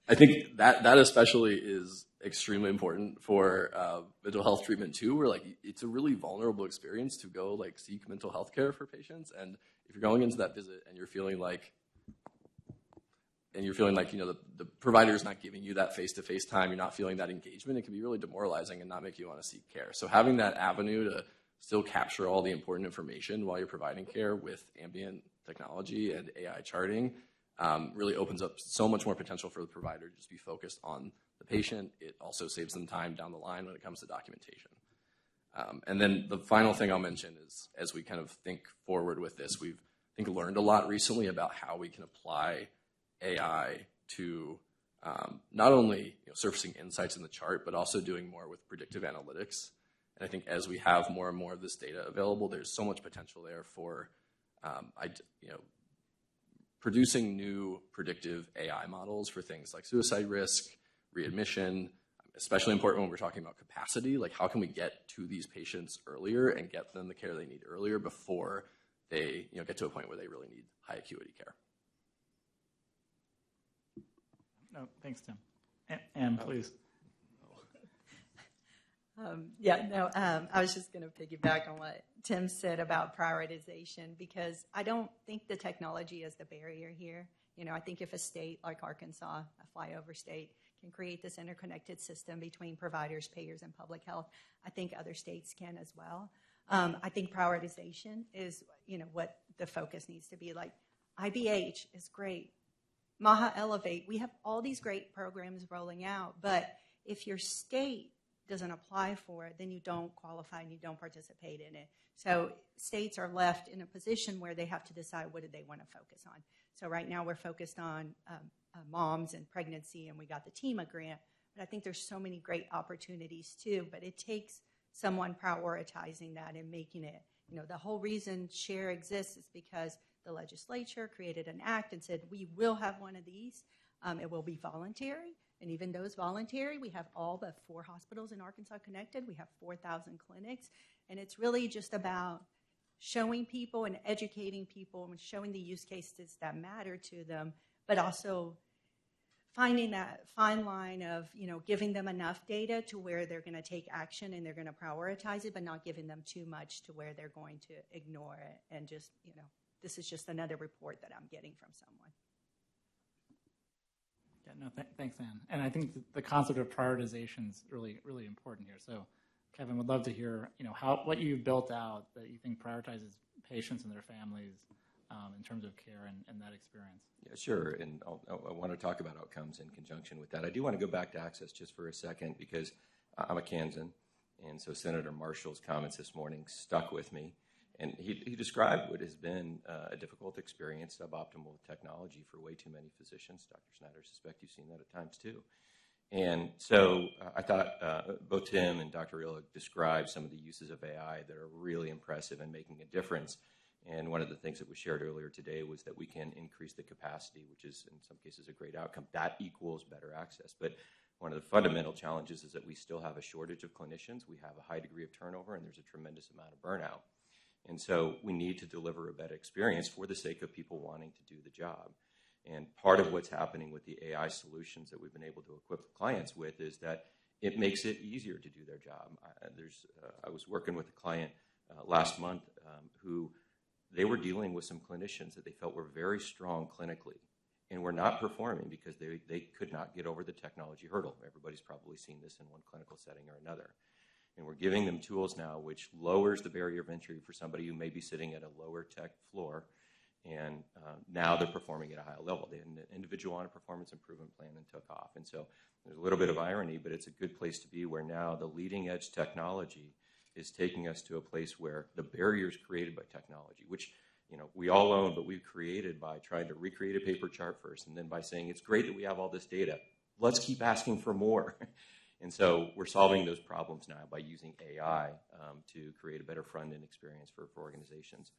I think that especially is extremely important for mental health treatment too, where it's a really vulnerable experience to go seek mental health care for patients. And if you're going into that visit and you're feeling like the provider is not giving you that face-to-face time, you're not feeling that engagement, it can be really demoralizing and not make you want to seek care. So having that avenue to still capture all the important information while you're providing care with ambient technology and AI charting really opens up so much more potential for the provider to just be focused on the patient. It also saves them time down the line when it comes to documentation. And then the final thing I'll mention is, as we kind of think forward with this, we've learned a lot recently about how we can apply AI to not only surfacing insights in the chart, but also doing more with predictive analytics. And I think as we have more and more of this data available, there's so much potential there for producing new predictive AI models for things like suicide risk, readmission, especially important when we're talking about capacity. How can we get to these patients earlier and get them the care they need earlier before they get to a point where they really need high acuity care? No, thanks, Tim. Anne, please. I was just going to piggyback on what Tim said about prioritization, because I don't think the technology is the barrier here. I think if a state like Arkansas, a flyover state, can create this interconnected system between providers, payers, and public health, I think other states can as well. I think prioritization is, what the focus needs to be. IBH is great. Maha Elevate, we have all these great programs rolling out, but if your state doesn't apply for it, then you don't qualify and you don't participate in it. So states are left in a position where they have to decide what do they want to focus on. So right now we're focused on moms and pregnancy, and we got the TEMA grant, but I think there's so many great opportunities too, but it takes someone prioritizing that and making it, the whole reason SHARE exists is because the legislature created an act and said, we will have one of these. It will be voluntary. And even those voluntary, we have all the 4 hospitals in Arkansas connected. We have 4,000 clinics. And it's really just about showing people and educating people and showing the use cases that matter to them, but also finding that fine line of, giving them enough data to where they're going to take action and they're going to prioritize it, but not giving them too much to where they're going to ignore it and just, this is just another report that I'm getting from someone. Yeah, no, thanks, Ann. And I think the concept of prioritization is really, really important here. So, Kevin, would love to hear, what you've built out that you think prioritizes patients and their families in terms of care and that experience. Yeah, sure. And I want to talk about outcomes in conjunction with that. I do want to go back to access just for a second because I'm a Kansan, and so Senator Marshall's comments this morning stuck with me. And he described what has been a difficult experience, suboptimal technology for way too many physicians. Dr. Snyder, I suspect you've seen that at times too. And so I thought both Tim and Dr. Illich described some of the uses of AI that are really impressive and making a difference. And one of the things that was shared earlier today was that we can increase the capacity, which is in some cases a great outcome. That equals better access. But one of the fundamental challenges is that we still have a shortage of clinicians. We have a high degree of turnover, and there's a tremendous amount of burnout. And so we need to deliver a better experience for the sake of people wanting to do the job. And part of what's happening with the AI solutions that we've been able to equip clients with is that it makes it easier to do their job. I was working with a client last month who they were dealing with some clinicians that they felt were very strong clinically and were not performing because they could not get over the technology hurdle. Everybody's probably seen this in one clinical setting or another. And we're giving them tools now which lowers the barrier of entry for somebody who may be sitting at a lower tech floor, and now they're performing at a high level. They had an individual on a performance improvement plan and took off. And so there's a little bit of irony, but it's a good place to be where now the leading edge technology is taking us to a place where the barriers created by technology, which we all own, but we've created by trying to recreate a paper chart first, and then by saying it's great that we have all this data. Let's keep asking for more. And so we're solving those problems now by using AI to create a better front-end experience for organizations.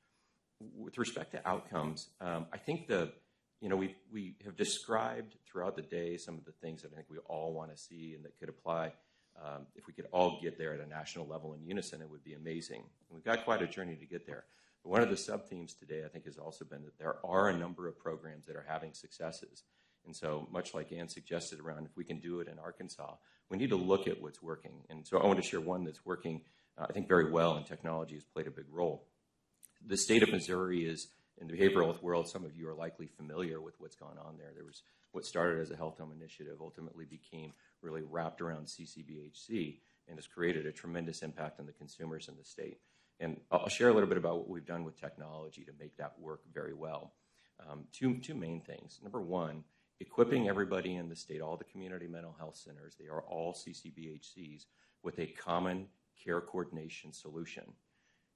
With respect to outcomes, I think we have described throughout the day some of the things that I think we all want to see and that could apply. If we could all get there at a national level in unison, it would be amazing. And we've got quite a journey to get there. But one of the sub-themes today, I think, has also been that there are a number of programs that are having successes. And so much like Ann suggested around if we can do it in Arkansas, we need to look at what's working. And so I want to share one that's working, I think, very well, and technology has played a big role. The state of Missouri is, in the behavioral health world, some of you are likely familiar with what's gone on there. There was what started as a health home initiative, ultimately became really wrapped around CCBHC, and has created a tremendous impact on the consumers in the state. And I'll share a little bit about what we've done with technology to make that work very well. Two main things. Number one, equipping everybody in the state, all the community mental health centers, they are all CCBHCs, with a common care coordination solution.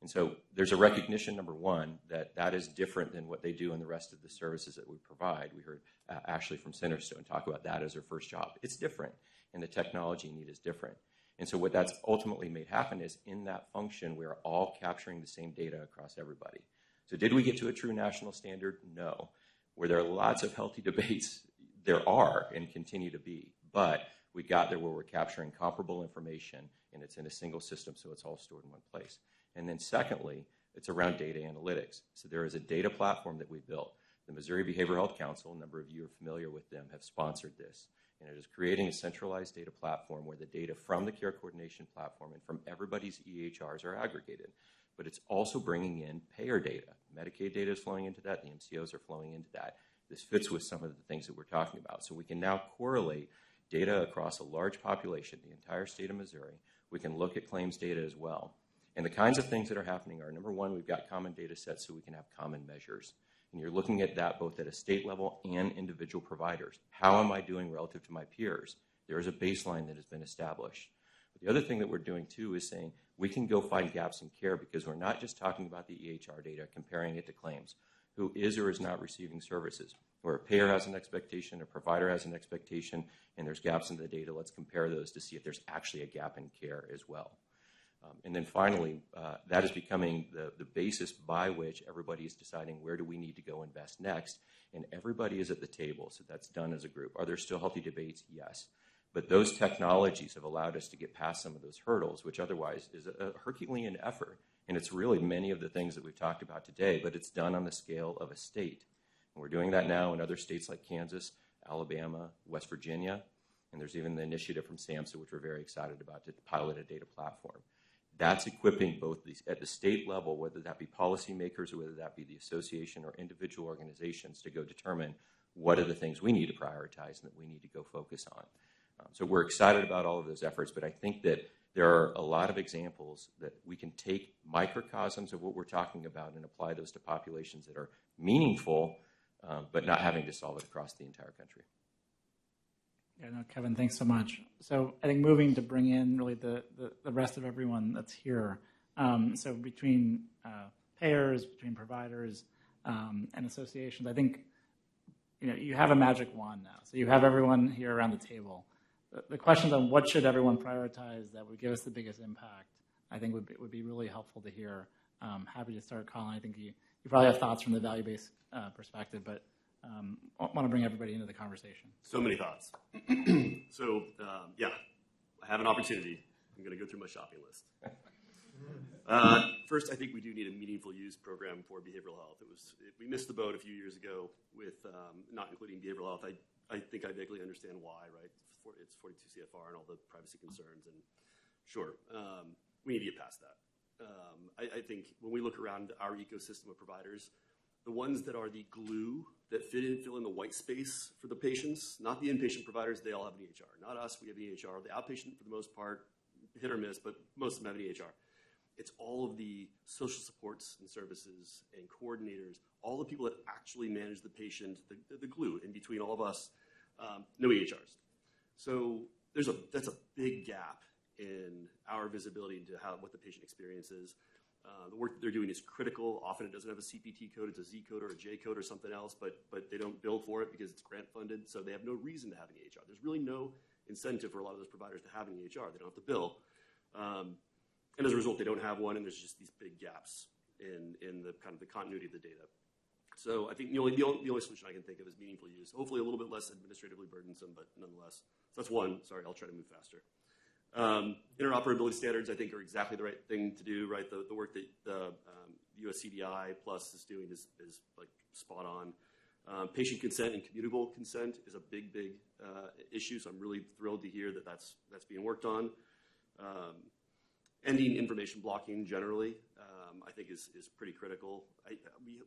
And so there's a recognition, number one, that is different than what they do in the rest of the services that we provide. We heard Ashley from Centerstone talk about that as her first job. It's different, and the technology need is different. And so what that's ultimately made happen is in that function, we are all capturing the same data across everybody. So did we get to a true national standard? No. Were there lots of healthy debates? There are and continue to be. But we got there where we're capturing comparable information, and it's in a single system, so it's all stored in one place. And then secondly, it's around data analytics. So there is a data platform that we built. The Missouri Behavioral Health Council, a number of you are familiar with them, have sponsored this. And it is creating a centralized data platform where the data from the care coordination platform and from everybody's EHRs are aggregated. But it's also bringing in payer data. Medicaid data is flowing into that. The MCOs are flowing into that. This fits with some of the things that we're talking about. So we can now correlate data across a large population, the entire state of Missouri. We can look at claims data as well. And the kinds of things that are happening are, number one, we've got common data sets so we can have common measures. And you're looking at that both at a state level and individual providers. How am I doing relative to my peers? There is a baseline that has been established. But the other thing that we're doing, too, is saying we can go find gaps in care because we're not just talking about the EHR data, comparing it to claims. Who is or is not receiving services? Where a payer has an expectation, a provider has an expectation, and there's gaps in the data, let's compare those to see if there's actually a gap in care as well. And then finally, that is becoming the basis by which everybody is deciding where do we need to go invest next, and everybody is at the table, so that's done as a group. Are there still healthy debates? Yes. But those technologies have allowed us to get past some of those hurdles, which otherwise is a Herculean effort. And it's really many of the things that we've talked about today, but it's done on the scale of a state. And we're doing that now in other states like Kansas, Alabama, West Virginia, and there's even the initiative from SAMHSA, which we're very excited about, to pilot a data platform. That's equipping both these at the state level, whether that be policymakers or whether that be the association or individual organizations, to go determine what are the things we need to prioritize and that we need to go focus on. So we're excited about all of those efforts, but I think that there are a lot of examples that we can take microcosms of what we're talking about and apply those to populations that are meaningful, but not having to solve it across the entire country. Yeah, no, Kevin, thanks so much. So I think moving to bring in really the rest of everyone that's here. So between payers, between providers, and associations, I think you have a magic wand now. So you have everyone here around the table. The questions on what should everyone prioritize that would give us the biggest impact, I think would be really helpful to hear. Happy to start, Colin. I think you probably have thoughts from the value-based perspective, but I want to bring everybody into the conversation. So many thoughts. So, yeah, I have an opportunity. I'm going to go through my shopping list. First, I think we do need a meaningful use program for behavioral health. We missed the boat a few years ago with not including behavioral health. I think I vaguely understand why, right? It's 42 CFR and all the privacy concerns, and sure, we need to get past that. I think when we look around our ecosystem of providers, the ones that are the glue that fill in the white space for the patients, not the inpatient providers, they all have an EHR. Not us, we have an EHR. The outpatient, for the most part, hit or miss, but most of them have an EHR. It's all of the social supports and services and coordinators, all the people that actually manage the patient, the glue in between all of us, no EHRs. So that's a big gap in our visibility into what the patient experience is. The work that they're doing is critical. Often it doesn't have a CPT code, it's a Z code or a J code or something else, but they don't bill for it because it's grant funded, so they have no reason to have an EHR. There's really no incentive for a lot of those providers to have an EHR. They don't have to bill. And as a result, they don't have one, and there's just these big gaps in the kind of the continuity of the data. So I think the only solution I can think of is meaningful use. Hopefully a little bit less administratively burdensome, but nonetheless. So that's one. Sorry, I'll try to move faster. Interoperability standards, I think, are exactly the right thing to do, right? The work that the US CDI Plus is doing is like spot on. Patient consent and commutable consent is a big issue, so I'm really thrilled to hear that that's being worked on. Ending information blocking generally, I think is pretty critical.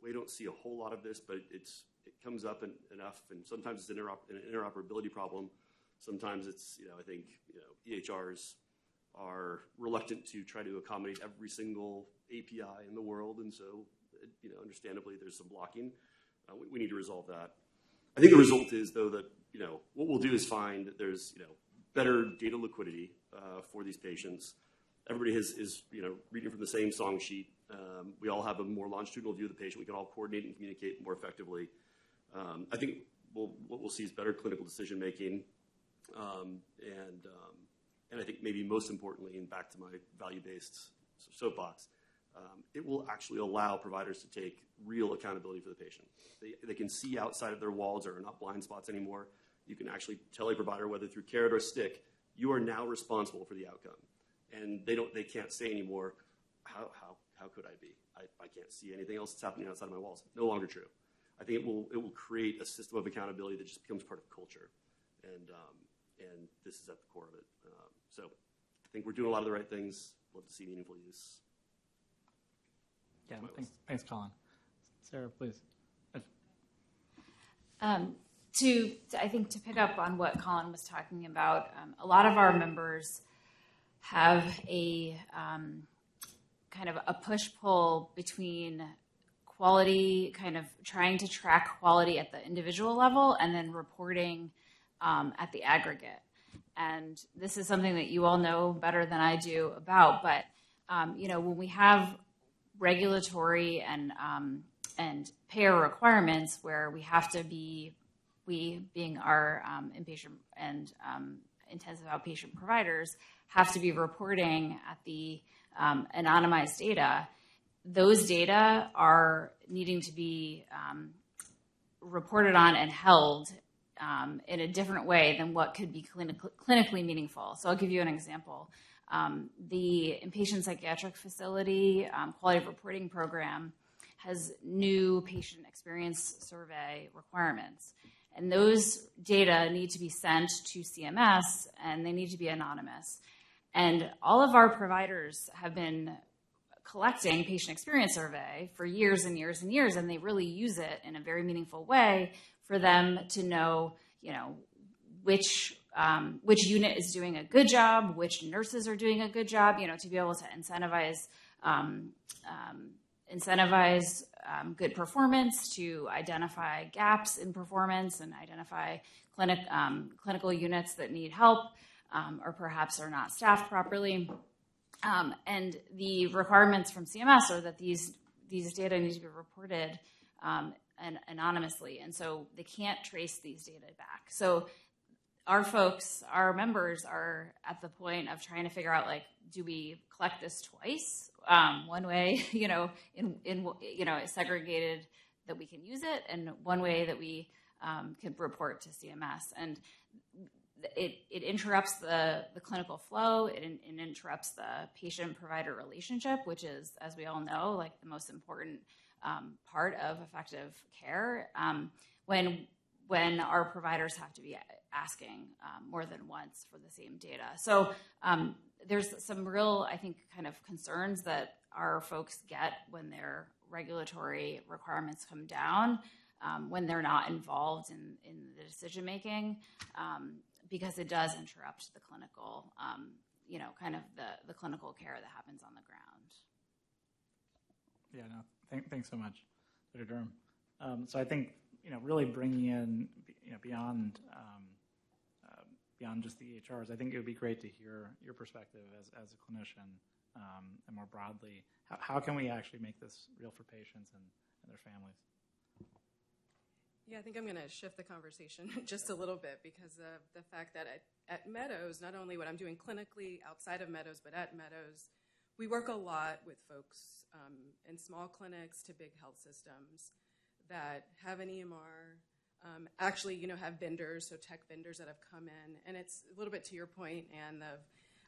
We don't see a whole lot of this, but it comes up enough, and sometimes it's an interoperability problem. Sometimes it's, I think, EHRs are reluctant to try to accommodate every single API in the world, and so, understandably, there's some blocking. We need to resolve that. I think the result is, though, that, what we'll do is find that there's, better data liquidity for these patients. Everybody is reading from the same song sheet. We all have a more longitudinal view of the patient. We can all coordinate and communicate more effectively. I think what we'll see is better clinical decision making. And I think maybe most importantly, and back to my value-based soapbox, it will actually allow providers to take real accountability for the patient. They can see outside of their walls. There are not blind spots anymore. You can actually tell a provider, whether through carrot or stick, you are now responsible for the outcome. And they can't say anymore, how could I be? I can't see anything else that's happening outside of my walls. No longer true. I think it will create a system of accountability that just becomes part of culture. And this is at the core of it. So I think we're doing a lot of the right things. Love to see meaningful use. Yeah, thanks, Colin. Sarah, please. I think to pick up on what Colin was talking about, a lot of our members have a kind of a push-pull between quality, kind of trying to track quality at the individual level and then reporting at the aggregate. And this is something that you all know better than I do about, but when we have regulatory and payer requirements where we have to be, we being our inpatient and intensive outpatient providers, have to be reporting at the anonymized data, those data are needing to be reported on and held in a different way than what could be clinically meaningful. So I'll give you an example. The inpatient psychiatric facility quality of reporting program has new patient experience survey requirements. And those data need to be sent to CMS, and they need to be anonymous. And all of our providers have been collecting patient experience survey for years and years and years, and they really use it in a very meaningful way for them to know, which unit is doing a good job, which nurses are doing a good job, to be able to incentivize good performance, to identify gaps in performance and identify clinical units that need help or perhaps are not staffed properly. And the requirements from CMS are that these data need to be reported anonymously, and so they can't trace these data back. So our folks, our members, are at the point of trying to figure out, like, do we collect this twice? One way, segregated that we can use it, and one way that we can report to CMS. And it interrupts the clinical flow. It interrupts the patient-provider relationship, which is, as we all know, like the most important part of effective care. When our providers have to be asking more than once for the same data. So there's some real, I think, kind of concerns that our folks get when their regulatory requirements come down, when they're not involved in the decision making, because it does interrupt the clinical, kind of the clinical care that happens on the ground. Yeah, no, thanks so much, Dr. Durham. So I think, really bringing in, beyond just the EHRs, I think it would be great to hear your perspective as a clinician, and more broadly, how can we actually make this real for patients and their families? Yeah, I think I'm going to shift the conversation just a little bit because of the fact that at Meadows, not only what I'm doing clinically outside of Meadows, but at Meadows, we work a lot with folks in small clinics to big health systems that have an EMR, actually, have vendors, so tech vendors that have come in. And it's a little bit to your point, Anne,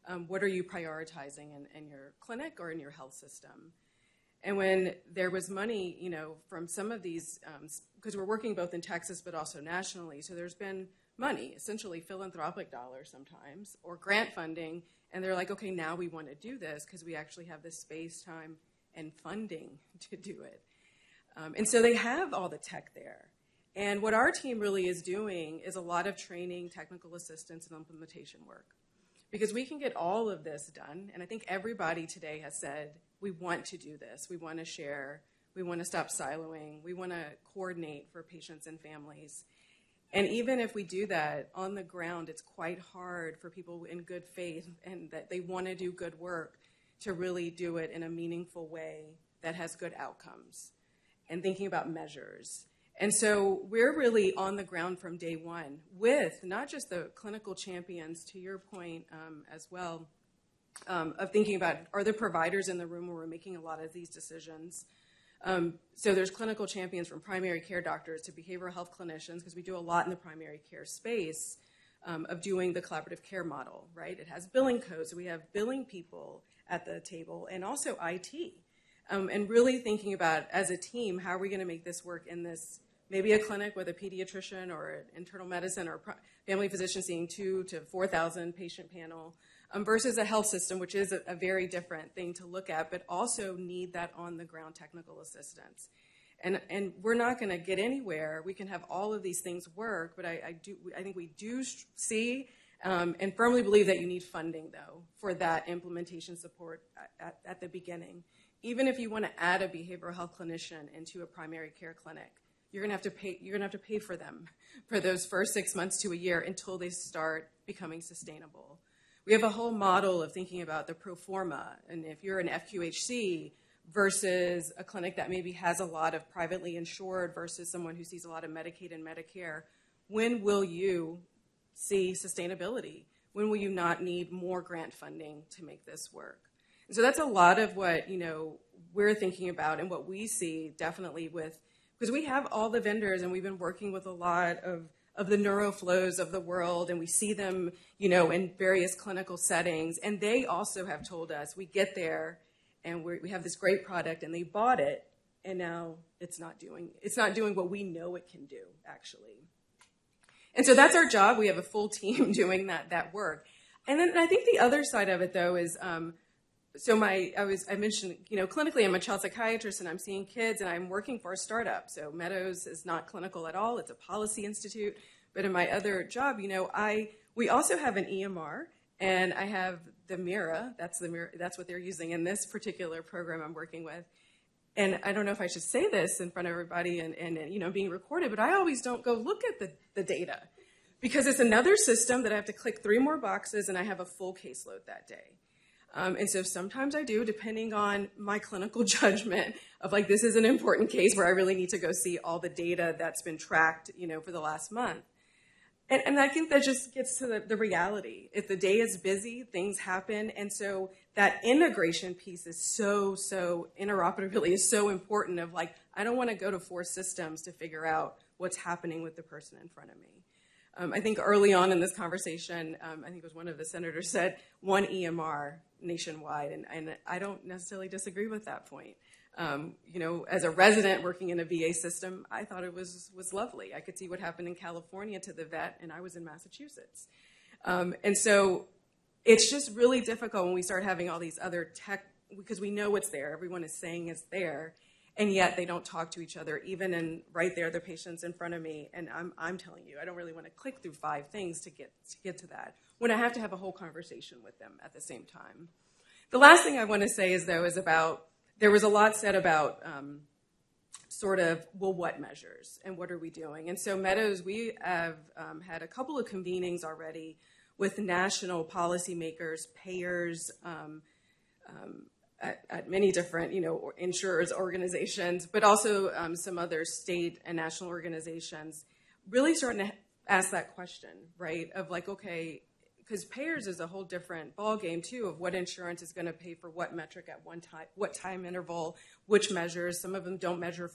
of what are you prioritizing in your clinic or in your health system? And when there was money, from some of these, because we're working both in Texas but also nationally, so there's been money, essentially philanthropic dollars sometimes, or grant funding, and they're like, okay, now we want to do this because we actually have the space, time, and funding to do it. And so they have all the tech there. And what our team really is doing is a lot of training, technical assistance, and implementation work. Because we can get all of this done, and I think everybody today has said, we want to do this, we want to share, we want to stop siloing, we want to coordinate for patients and families. And even if we do that, on the ground, it's quite hard for people in good faith and that they want to do good work to really do it in a meaningful way that has good outcomes, and thinking about measures. And so we're really on the ground from day one with not just the clinical champions, to your point as well, of thinking about, are there providers in the room where we're making a lot of these decisions? So there's clinical champions from primary care doctors to behavioral health clinicians, because we do a lot in the primary care space of doing the collaborative care model, right? It has billing codes, so we have billing people at the table, and also IT. And really thinking about, as a team, how are we going to make this work in this, maybe a clinic with a pediatrician or an internal medicine or family physician seeing 2,000 to 4,000 patient panel, versus a health system, which is a very different thing to look at, but also need that on-the-ground technical assistance. And we're not going to get anywhere. We can have all of these things work, but I think we do see and firmly believe that you need funding, though, for that implementation support at the beginning. Even if you want to add a behavioral health clinician into a primary care clinic, you're going to have to pay. You're going to have to pay for them for those first 6 months to a year until they start becoming sustainable. We have a whole model of thinking about the pro forma, and if you're an FQHC versus a clinic that maybe has a lot of privately insured versus someone who sees a lot of Medicaid and Medicare, when will you see sustainability? When will you not need more grant funding to make this work? And so that's a lot of what we're thinking about, and what we see definitely with, because we have all the vendors and we've been working with a lot of the neuroflows of the world, and we see them, in various clinical settings, and they also have told us, we get there and we have this great product and they bought it, and now it's not doing what we know it can do, actually. And so that's our job. We have a full team doing that work. And then I think the other side of it, though, is I mentioned, clinically I'm a child psychiatrist and I'm seeing kids and I'm working for a startup. So Meadows is not clinical at all. It's a policy institute. But in my other job, we also have an EMR and I have the Mira. That's what they're using in this particular program I'm working with. And I don't know if I should say this in front of everybody and being recorded, but I always don't go look at the data because it's another system that I have to click 3 more boxes and I have a full caseload that day. And so sometimes I do, depending on my clinical judgment of this is an important case where I really need to go see all the data that's been tracked, for the last month. And I think that just gets to the reality. If the day is busy, things happen. And so that integration piece is so interoperability is so important of I don't want to go to 4 systems to figure out what's happening with the person in front of me. I think early on in this conversation, I think it was one of the senators said 1 EMR nationwide, and I don't necessarily disagree with that point. As a resident working in a VA system, I thought it was lovely. I could see what happened in California to the vet, and I was in Massachusetts. And so it's just really difficult when we start having all these other tech, because we know it's there. Everyone is saying it's there. And yet they don't talk to each other, even in right there, the patient's in front of me. And I'm telling you, I don't really want to click through 5 things to get to that when I have to have a whole conversation with them at the same time. The last thing I want to say is about, there was a lot said about what measures and what are we doing? And so Meadows, we have had a couple of convenings already with national policymakers, payers, at many different, insurers, organizations, but also some other state and national organizations, really starting to ask that question, right? Of okay, because payers is a whole different ballgame too of what insurance is going to pay for what metric at what time interval, which measures. Some of them don't measure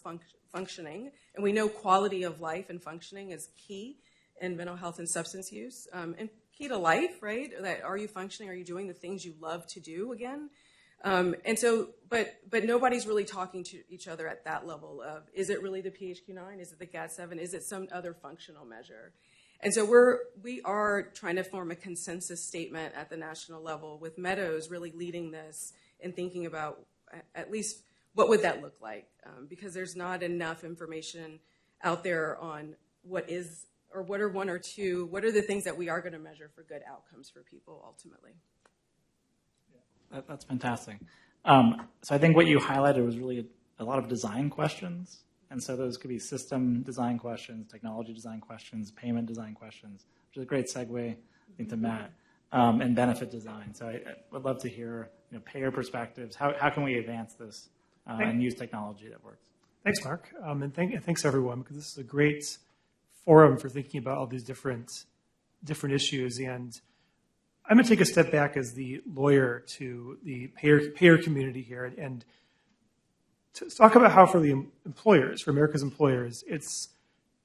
functioning, and we know quality of life and functioning is key in mental health and substance use, and key to life, right? That are you functioning? Are you doing the things you love to do again? And so, but nobody's really talking to each other at that level of, is it really the PHQ-9? Is it the GAD-7? Is it some other functional measure? And so we are trying to form a consensus statement at the national level with Meadows really leading this and thinking about at least what would that look like? Because there's not enough information out there on what is, or what are 1 or 2, what are the things that we are going to measure for good outcomes for people ultimately. That's fantastic. So I think what you highlighted was really a lot of design questions. And so those could be system design questions, technology design questions, payment design questions, which is a great segue, I think, to Matt, and benefit design. So I would love to hear payer perspectives. How can we advance this and use technology that works? Thanks, Mark. And thanks, everyone, because this is a great forum for thinking about all these different issues. And I'm going to take a step back as the lawyer to the payer community here and to talk about how for the employers, for America's employers, it's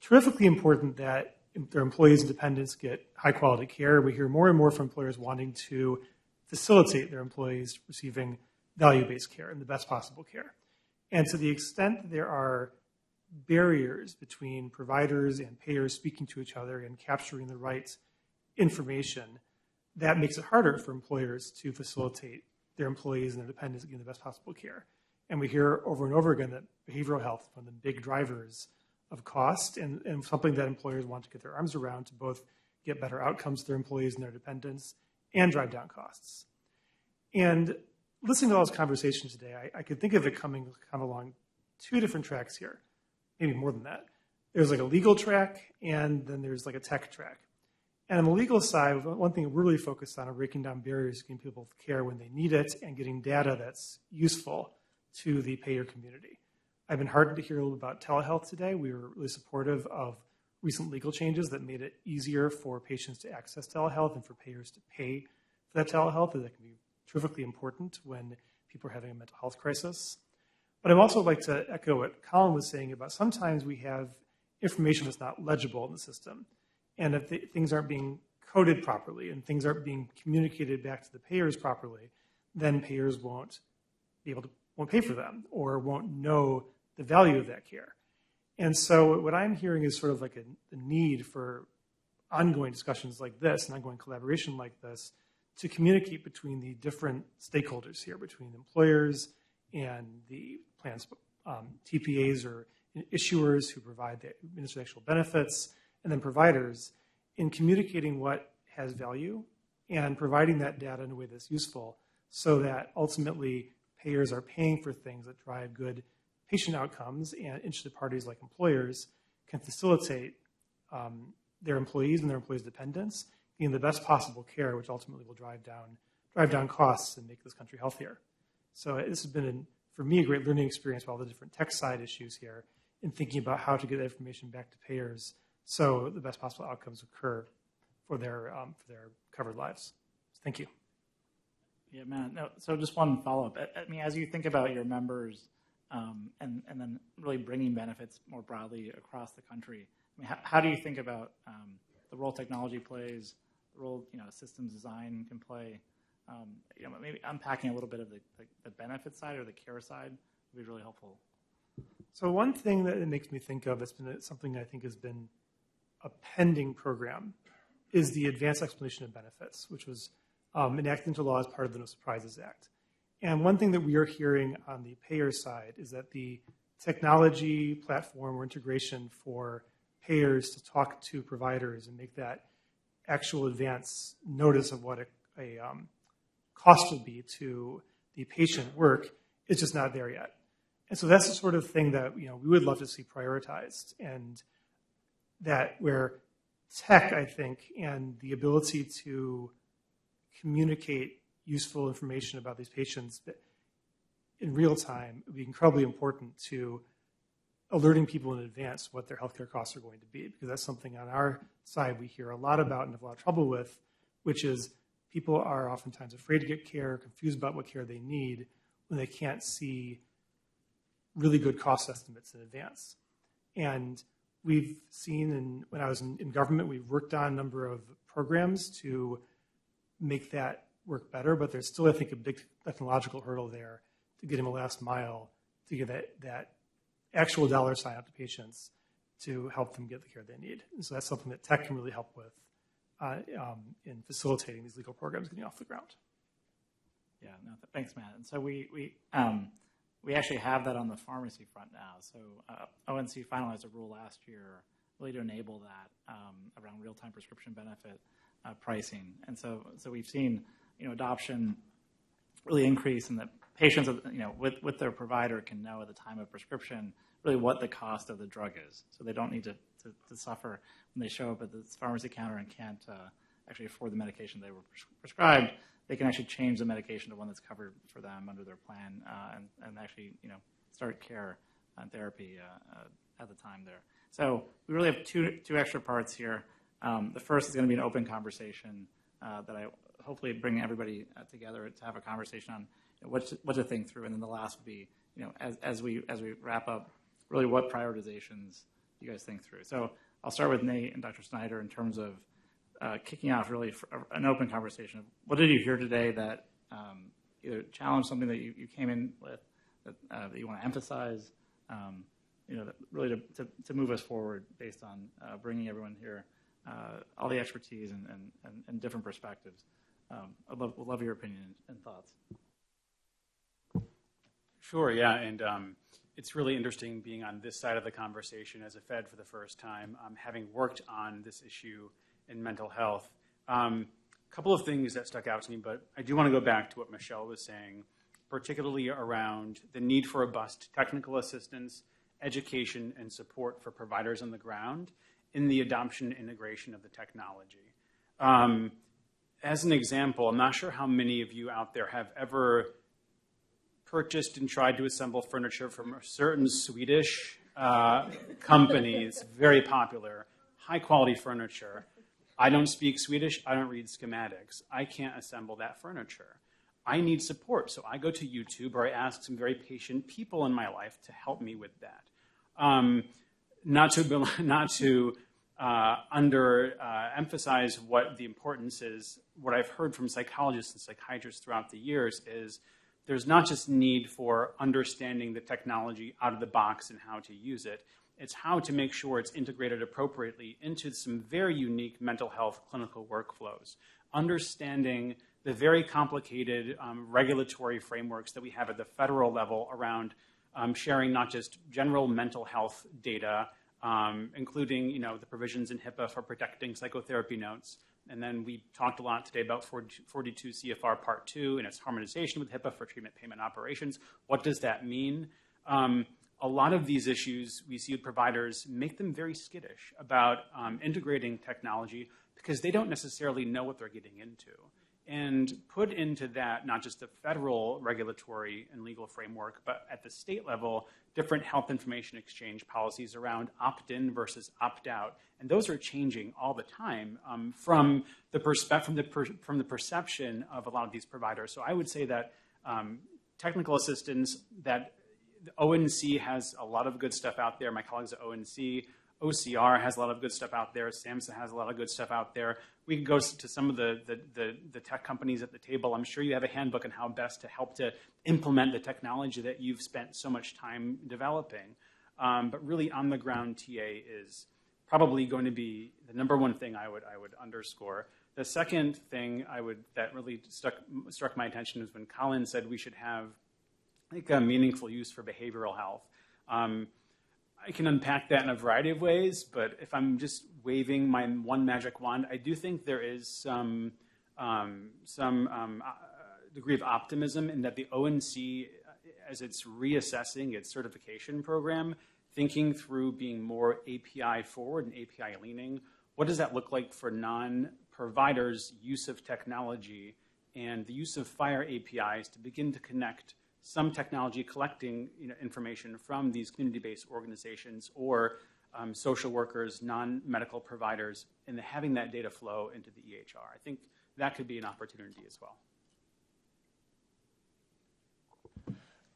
terrifically important that their employees and dependents get high-quality care. We hear more and more from employers wanting to facilitate their employees receiving value-based care and the best possible care. And to the extent there are barriers between providers and payers speaking to each other and capturing the right information, that makes it harder for employers to facilitate their employees and their dependents getting the best possible care. And we hear over and over again that behavioral health is one of the big drivers of cost and something that employers want to get their arms around to both get better outcomes to their employees and their dependents and drive down costs. And listening to all this conversation today, I could think of it coming kind of along 2 different tracks here, maybe more than that. There's a legal track and then there's a tech track. And on the legal side, one thing we're really focused on are breaking down barriers, getting people care when they need it, and getting data that's useful to the payer community. I've been heartened to hear a little about telehealth today. We were really supportive of recent legal changes that made it easier for patients to access telehealth and for payers to pay for that telehealth. That can be terrifically important when people are having a mental health crisis. But I'd also like to echo what Colin was saying about sometimes we have information that's not legible in the system. And if things aren't being coded properly and things aren't being communicated back to the payers properly, then payers won't pay for them or won't know the value of that care. And so what I'm hearing is sort of a need for ongoing discussions like this and ongoing collaboration like this to communicate between the different stakeholders here, between employers and the plans, TPAs or issuers who provide the administered actual benefits, and then providers, in communicating what has value and providing that data in a way that's useful so that ultimately payers are paying for things that drive good patient outcomes, and interested parties like employers can facilitate their employees and their employees' dependents getting the best possible care, which ultimately will drive down costs and make this country healthier. So this has been, for me, a great learning experience with all the different tech side issues here in thinking about how to get that information back to payers so the best possible outcomes occur for their covered lives. Thank you. Yeah, Matt. No, so just one follow-up. I mean, as you think about your members and then really bringing benefits more broadly across the country, I mean, how do you think about the role technology plays, the role systems design can play? Maybe unpacking a little bit of the benefit side or the care side would be really helpful. So one thing that it makes me think of that's been something I think has been a pending program is the Advanced Explanation of Benefits, which was enacted into law as part of the No Surprises Act. And one thing that we are hearing on the payer side is that the technology platform or integration for payers to talk to providers and make that actual advance notice of what a cost will be to the patient work is just not there yet. And so that's the sort of thing that we would love to see prioritized, and that where tech, I think, and the ability to communicate useful information about these patients in real time would be incredibly important to alerting people in advance what their healthcare costs are going to be, because that's something on our side we hear a lot about and have a lot of trouble with, which is people are oftentimes afraid to get care, confused about what care they need when they can't see really good cost estimates in advance. And we've seen, when I was in government, we've worked on a number of programs to make that work better, but there's still, I think, a big technological hurdle there to get them a last mile to get that actual dollar sign out to patients to help them get the care they need. And so that's something that tech can really help with in facilitating these legal programs getting off the ground. Yeah, no, thanks, Matt. And so we actually have that on the pharmacy front now. So ONC finalized a rule last year really to enable that around real-time prescription benefit pricing. And so we've seen adoption really increase, and that patients with their provider can know at the time of prescription really what the cost of the drug is. So they don't need to suffer when they show up at the pharmacy counter and can't actually afford the medication they were prescribed. They can actually change the medication to one that's covered for them under their plan and actually start care and therapy at the time there. So we really have two extra parts here. The first is going to be an open conversation that I hopefully bring everybody together to have a conversation on what to think through, and then the last would be as we wrap up, really what prioritizations you guys think through. So I'll start with Nate and Dr. Snyder in terms of kicking off really an open conversation. What did you hear today that either challenged something that you came in with that you want to emphasize, that really to move us forward based on bringing everyone here, all the expertise and different perspectives. I'd love your opinion and thoughts. Sure, yeah, and it's really interesting being on this side of the conversation as a Fed for the first time, having worked on this issue in mental health. A couple of things that stuck out to me, but I do want to go back to what Michelle was saying, particularly around the need for robust technical assistance, education, and support for providers on the ground in the adoption and integration of the technology. As an example, I'm not sure how many of you out there have ever purchased and tried to assemble furniture from a certain Swedish company. It's very popular, high-quality furniture. I don't speak Swedish. I don't read schematics. I can't assemble that furniture. I need support, so I go to YouTube or I ask some very patient people in my life to help me with that. Not to emphasize what the importance is. What I've heard from psychologists and psychiatrists throughout the years is there's not just need for understanding the technology out of the box and how to use it. It's how to make sure it's integrated appropriately into some very unique mental health clinical workflows. Understanding the very complicated regulatory frameworks that we have at the federal level around sharing not just general mental health data, including the provisions in HIPAA for protecting psychotherapy notes. And then we talked a lot today about 42 CFR Part 2 and its harmonization with HIPAA for treatment payment operations. What does that mean? A lot of these issues we see with providers make them very skittish about integrating technology because they don't necessarily know what they're getting into. And put into that not just the federal regulatory and legal framework, but at the state level, different health information exchange policies around opt-in versus opt-out. And those are changing all the time from the perception of a lot of these providers. So I would say that technical assistance, that the ONC has a lot of good stuff out there. My colleagues at ONC, OCR has a lot of good stuff out there. SAMHSA has a lot of good stuff out there. We can go to some of the tech companies at the table. I'm sure you have a handbook on how best to help to implement the technology that you've spent so much time developing. But really, on the ground, TA is probably going to be the number one thing I would underscore. The second thing that really struck my attention is when Colin said we should have a meaningful use for behavioral health. I can unpack that in a variety of ways, but if I'm just waving my one magic wand, I do think there is some degree of optimism in that the ONC, as it's reassessing its certification program, thinking through being more API forward and API leaning. What does that look like for non-providers' use of technology and the use of FHIR APIs to begin to connect some technology collecting information from these community-based organizations or social workers, non-medical providers, and having that data flow into the EHR. I think that could be an opportunity as well.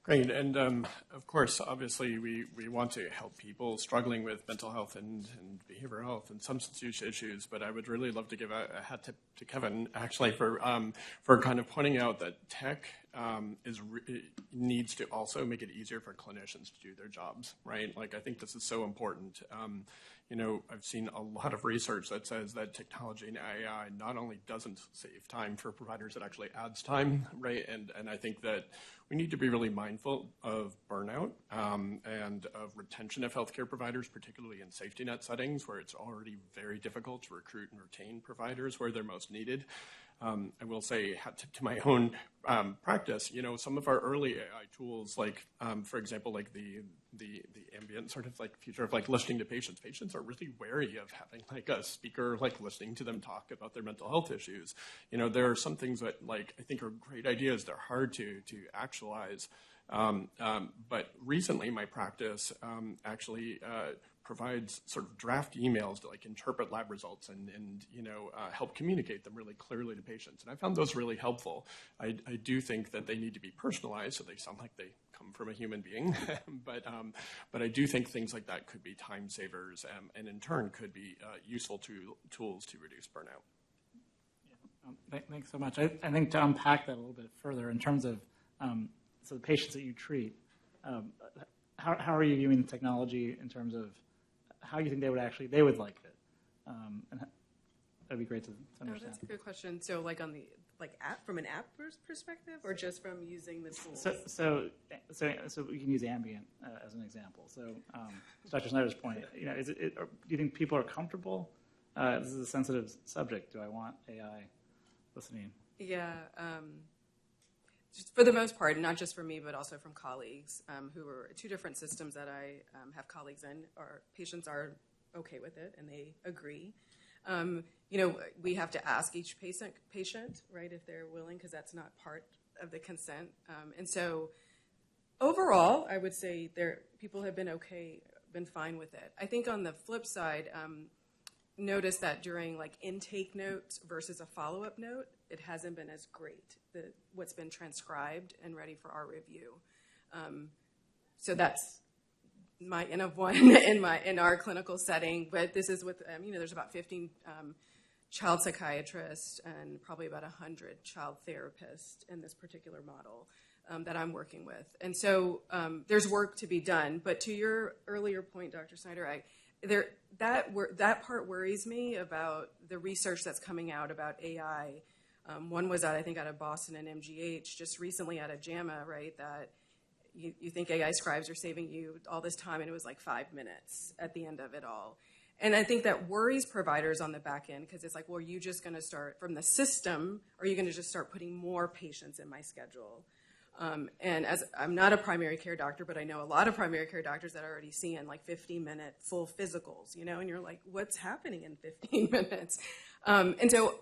Great, and of course, obviously, we want to help people struggling with mental health and behavioral health and substance use issues, but I would really love to give a hat tip to Kevin, actually, for kind of pointing out that tech needs to also make it easier for clinicians to do their jobs, right? Like, I think this is so important. I've seen a lot of research that says that technology and AI not only doesn't save time for providers, it actually adds time, right? And I think that we need to be really mindful of burnout and of retention of healthcare providers, particularly in safety net settings where it's already very difficult to recruit and retain providers where they're most needed. I will say to my own practice, some of our early AI tools, like, for example, like the ambient sort of like future of like listening to patients. Patients are really wary of having like a speaker like listening to them talk about their mental health issues. There are some things that like I think are great ideas. They're hard to actualize. But recently, my practice actually provides sort of draft emails to like interpret lab results and help communicate them really clearly to patients. And I found those really helpful. I do think that they need to be personalized so they sound like they come from a human being. but I do think things like that could be time savers and in turn could be useful tools to reduce burnout. Yeah. Thanks so much. I think to unpack that a little bit further in terms of so the patients that you treat, how are you viewing the technology in terms of how you think they would like it? And that'd be great to understand. Oh, that's a good question. So, like on the app from an app perspective, or just from using the tools? So we can use ambient as an example. So, Dr. Snyder's point, do you think people are comfortable? This is a sensitive subject. Do I want AI listening? Yeah. Just for the most part, not just for me, but also from colleagues who are two different systems that I have colleagues in. Our patients are okay with it, and they agree. We have to ask each patient, right, if they're willing, because that's not part of the consent. And so overall, I would say people have been fine with it. I think on the flip side, notice that during like intake notes versus a follow-up note, it hasn't been as great, what's been transcribed and ready for our review. So that's my N of one in our clinical setting, but this is with, there's about 15 child psychiatrists and probably about 100 child therapists in this particular model that I'm working with. And so there's work to be done, but to your earlier point, Dr. Snyder, that part worries me about the research that's coming out about AI One was I think out of Boston and MGH, just recently out of JAMA, right, that you think AI scribes are saving you all this time, and it was like 5 minutes at the end of it all. And I think that worries providers on the back end, because it's like, well, are you just going to start from the system, or are you going to just start putting more patients in my schedule? And as I'm not a primary care doctor, but I know a lot of primary care doctors that are already seeing like 15-minute full physicals, and you're like, what's happening in 15 minutes? And so,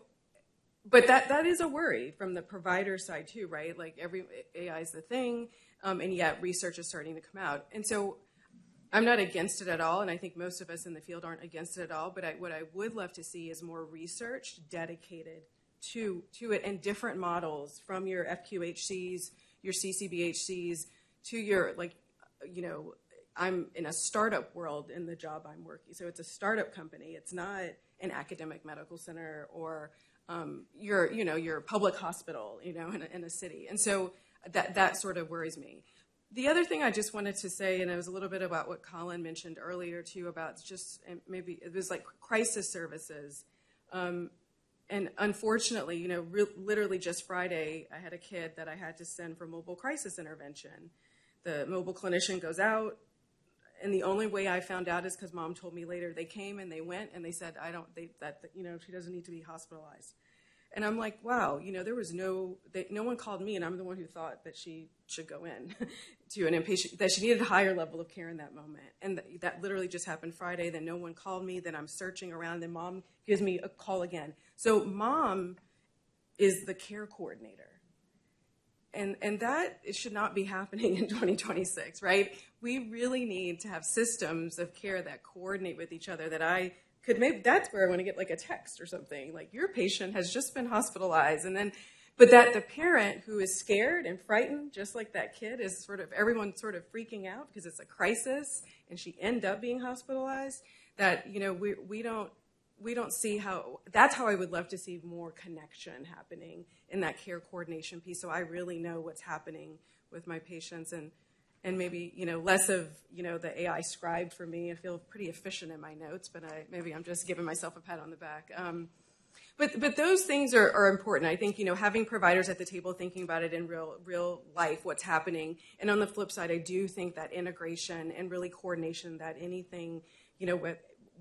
but that is a worry from the provider side too, right? Like AI is the thing, and yet research is starting to come out. And so I'm not against it at all, and I think most of us in the field aren't against it at all, but what I would love to see is more research dedicated to it, and different models from your FQHCs, your CCBHCs, to your, I'm in a startup world in the job I'm working. So it's a startup company. It's not an academic medical center or your public hospital, in a city. And so that sort of worries me. The other thing I just wanted to say, and it was a little bit about what Colin mentioned earlier too, about just maybe it was like crisis services. And unfortunately, literally just Friday, I had a kid that I had to send for mobile crisis intervention. The mobile clinician goes out, and the only way I found out is because mom told me later. They came and they went and they said, she doesn't need to be hospitalized. And I'm like, wow, there was no one called me, and I'm the one who thought that she should go in to an inpatient, that she needed a higher level of care in that moment. And that literally just happened Friday. Then no one called me. Then I'm searching around. Then mom gives me a call again. So mom is the care coordinator. And that it should not be happening in 2026, right? We really need to have systems of care that coordinate with each other, that maybe that's where I want to get like a text or something, like your patient has just been hospitalized. But that the parent who is scared and frightened, just like that kid, is everyone's sort of freaking out because it's a crisis and she ended up being hospitalized, that, we don't see how, that's how I would love to see more connection happening in that care coordination piece. So I really know what's happening with my patients, and maybe, less of, the AI scribe for me. I feel pretty efficient in my notes, but maybe I'm just giving myself a pat on the back. But those things are important. I think, having providers at the table thinking about it in real life, what's happening. And on the flip side, I do think that integration and really coordination, that anything,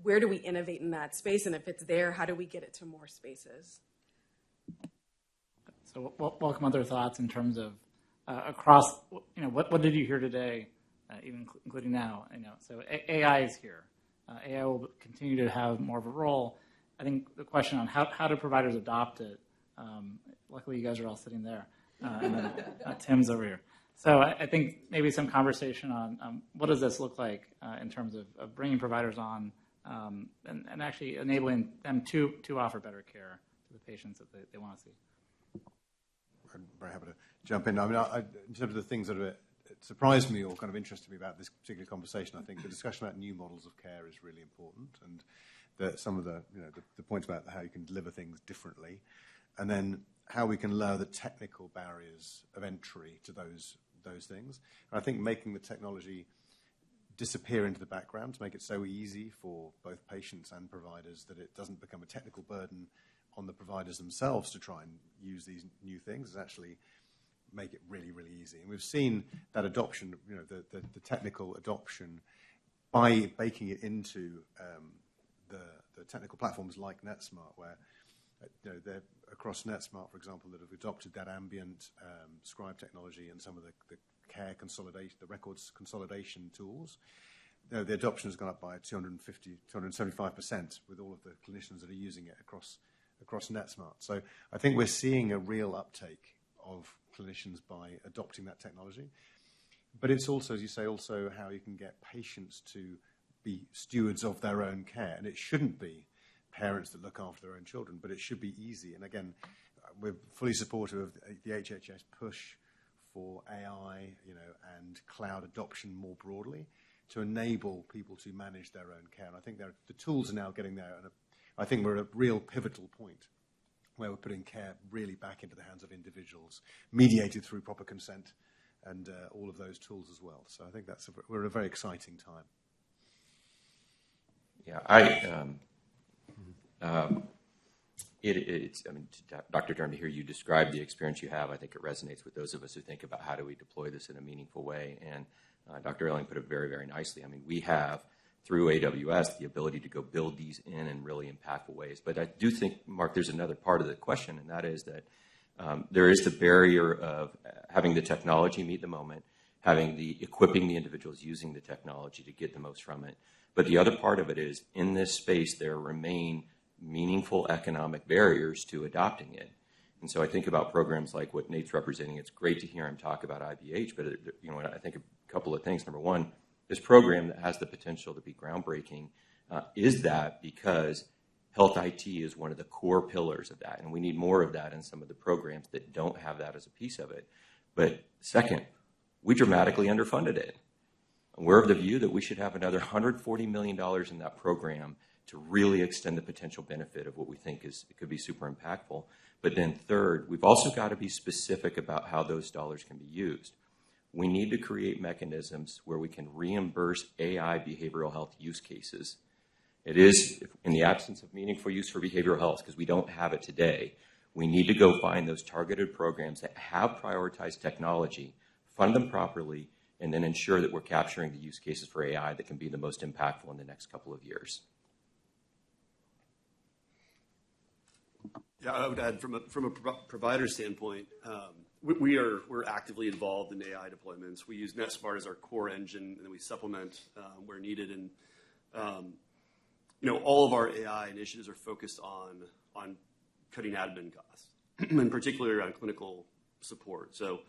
where do we innovate in that space? And if it's there, how do we get it to more spaces? So welcome other thoughts in terms of across, what did you hear today, even including now? So AI is here. AI will continue to have more of a role. I think the question on how do providers adopt it, luckily you guys are all sitting there, and then Tim's over here. So I think maybe some conversation on what does this look like in terms of bringing providers on and actually enabling them to offer better care to the patients that they want to see. I'm very happy to jump in. I mean, in terms of the things that surprised me or kind of interested me about this particular conversation, I think the discussion about new models of care is really important, and some of the points about how you can deliver things differently, and then how we can lower the technical barriers of entry to those things. And I think making the technology disappear into the background to make it so easy for both patients and providers that it doesn't become a technical burden on the providers themselves to try and use these new things is actually make it really, really easy. And we've seen that adoption, the technical adoption, by baking it into the technical platforms like NetSmart, where they're across NetSmart, for example, that have adopted that ambient scribe technology and some of the care consolidation, the records consolidation tools. The adoption has gone up by 275% with all of the clinicians that are using it across NetSmart. So I think we're seeing a real uptake of clinicians by adopting that technology. But it's also, as you say, also how you can get patients to be stewards of their own care. And it shouldn't be parents that look after their own children, but it should be easy. And again, we're fully supportive of the HHS push for AI, and cloud adoption more broadly to enable people to manage their own care. And I think the tools are now getting there. And I think we're at a real pivotal point where we're putting care really back into the hands of individuals, mediated through proper consent and all of those tools as well. So I think we're at a very exciting time. Yeah, I mean, Dr. Durham, to hear you describe the experience you have, I think it resonates with those of us who think about how do we deploy this in a meaningful way. And Dr. Elling put it very, very nicely. I mean, we have, through AWS, the ability to go build these in really impactful ways. But I do think, Mark, there's another part of the question, and that is that there is the barrier of having the technology meet the moment, equipping the individuals using the technology to get the most from it. But the other part of it is, in this space, there remain meaningful economic barriers to adopting it. And so I think about programs like what Nate's representing. It's great to hear him talk about IBH, but I think a couple of things. Number one, this program that has the potential to be groundbreaking is that because health IT is one of the core pillars of that, and we need more of that in some of the programs that don't have that as a piece of it. But second, we dramatically underfunded it. We're of the view that we should have another $140 million in that program to really extend the potential benefit of what we think it could be super impactful. But then third, we've also got to be specific about how those dollars can be used. We need to create mechanisms where we can reimburse AI behavioral health use cases. It is, in the absence of meaningful use for behavioral health, because we don't have it today, we need to go find those targeted programs that have prioritized technology, fund them properly, and then ensure that we're capturing the use cases for AI that can be the most impactful in the next couple of years. Yeah, I would add from a provider standpoint, we're actively involved in AI deployments. We use NetSmart as our core engine, and then we supplement where needed. And all of our AI initiatives are focused on cutting admin costs, in particular around clinical support. So,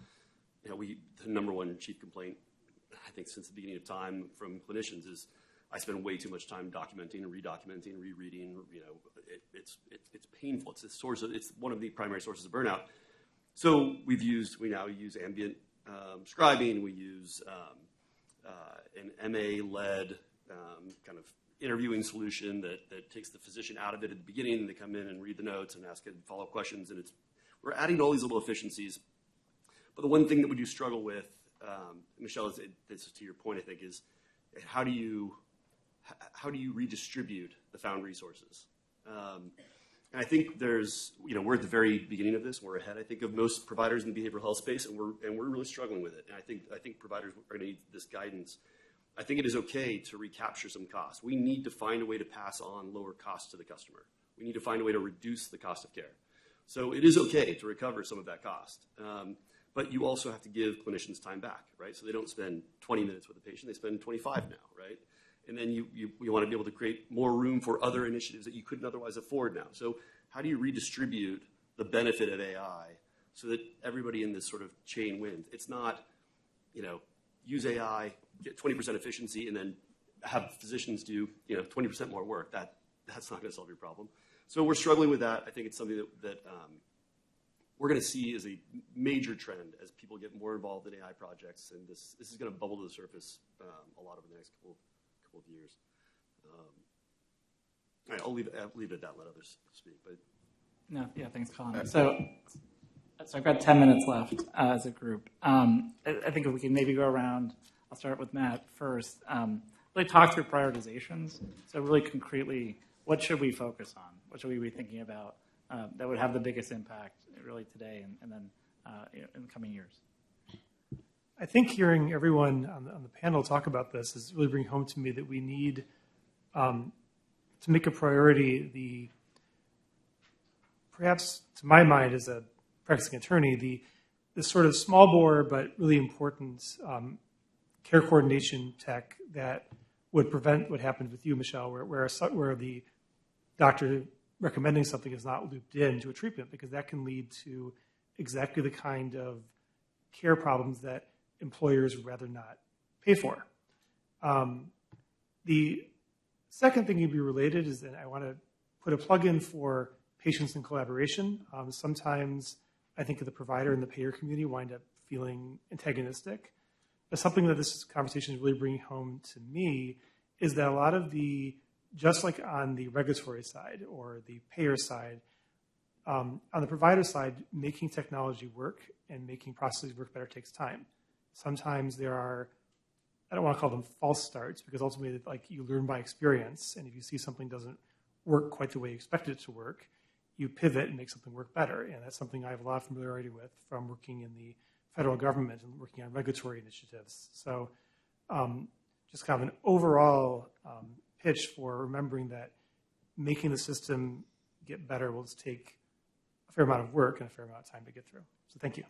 the number one chief complaint, I think, since the beginning of time from clinicians is I spend way too much time documenting and redocumenting, rereading. It's painful. It's one of the primary sources of burnout. So we now use ambient scribing. We use an MA-led kind of interviewing solution that takes the physician out of it at the beginning, and they come in and read the notes and ask follow-up questions. And we're adding all these little efficiencies. But the one thing that we do struggle with, Michelle, this is to your point, I think, is how do you redistribute the found resources? And I think we're at the very beginning of this. We're ahead, I think, of most providers in the behavioral health space, and we're really struggling with it. And I think providers are going to need this guidance. I think it is okay to recapture some costs. We need to find a way to pass on lower costs to the customer. We need to find a way to reduce the cost of care. So it is okay to recover some of that cost. But you also have to give clinicians time back, right? So they don't spend 20 minutes with a patient. They spend 25 now, right? And then you want to be able to create more room for other initiatives that you couldn't otherwise afford now. So how do you redistribute the benefit of AI so that everybody in this sort of chain wins? It's not, use AI, get 20% efficiency, and then have physicians do 20% more work. That's not going to solve your problem. So we're struggling with that. I think it's something that we're going to see as a major trend as people get more involved in AI projects, and this is going to bubble to the surface a lot over the next couple of years. All right, I'll leave it at that and let others speak. But no, yeah, thanks, Colin. So I've got 10 minutes left as a group. I think if we can maybe go around, I'll start with Matt first. Really talk through prioritizations. So really concretely, what should we focus on? What should we be thinking about that would have the biggest impact really today and then in the coming years? I think hearing everyone on the panel talk about this is really bringing home to me that we need to make a priority perhaps to my mind as a practicing attorney, the sort of small bore but really important care coordination tech that would prevent what happened with you, Michelle, where the doctor recommending something is not looped into a treatment, because that can lead to exactly the kind of care problems that employers would rather not pay for. The second thing to be related is that I want to put a plug in for patients in collaboration. Sometimes I think the provider and the payer community wind up feeling antagonistic. But something that this conversation is really bringing home to me is that a lot of just like on the regulatory side or the payer side, on the provider side, making technology work and making processes work better takes time. Sometimes there are, I don't want to call them false starts, because ultimately you learn by experience, and if you see something doesn't work quite the way you expect it to work, you pivot and make something work better. And that's something I have a lot of familiarity with from working in the federal government and working on regulatory initiatives. So just kind of an overall pitch for remembering that making the system get better will just take a fair amount of work and a fair amount of time to get through. So thank you.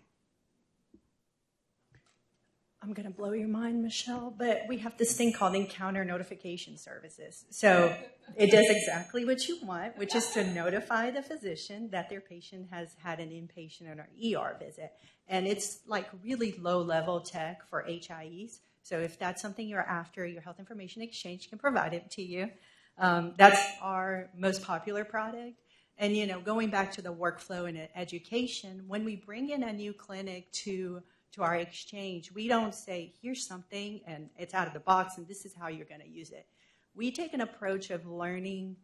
I'm going to blow your mind, Michelle, but we have this thing called encounter notification services. So it does exactly what you want, which is to notify the physician that their patient has had an inpatient or ER visit. And it's like really low-level tech for HIEs. So if that's something you're after, your Health Information Exchange can provide it to you. That's our most popular product. And, you know, going back to the workflow and education, when we bring in a new clinic to our exchange, we don't say, here's something and it's out of the box and this is how you're going to use it. We take an approach of learning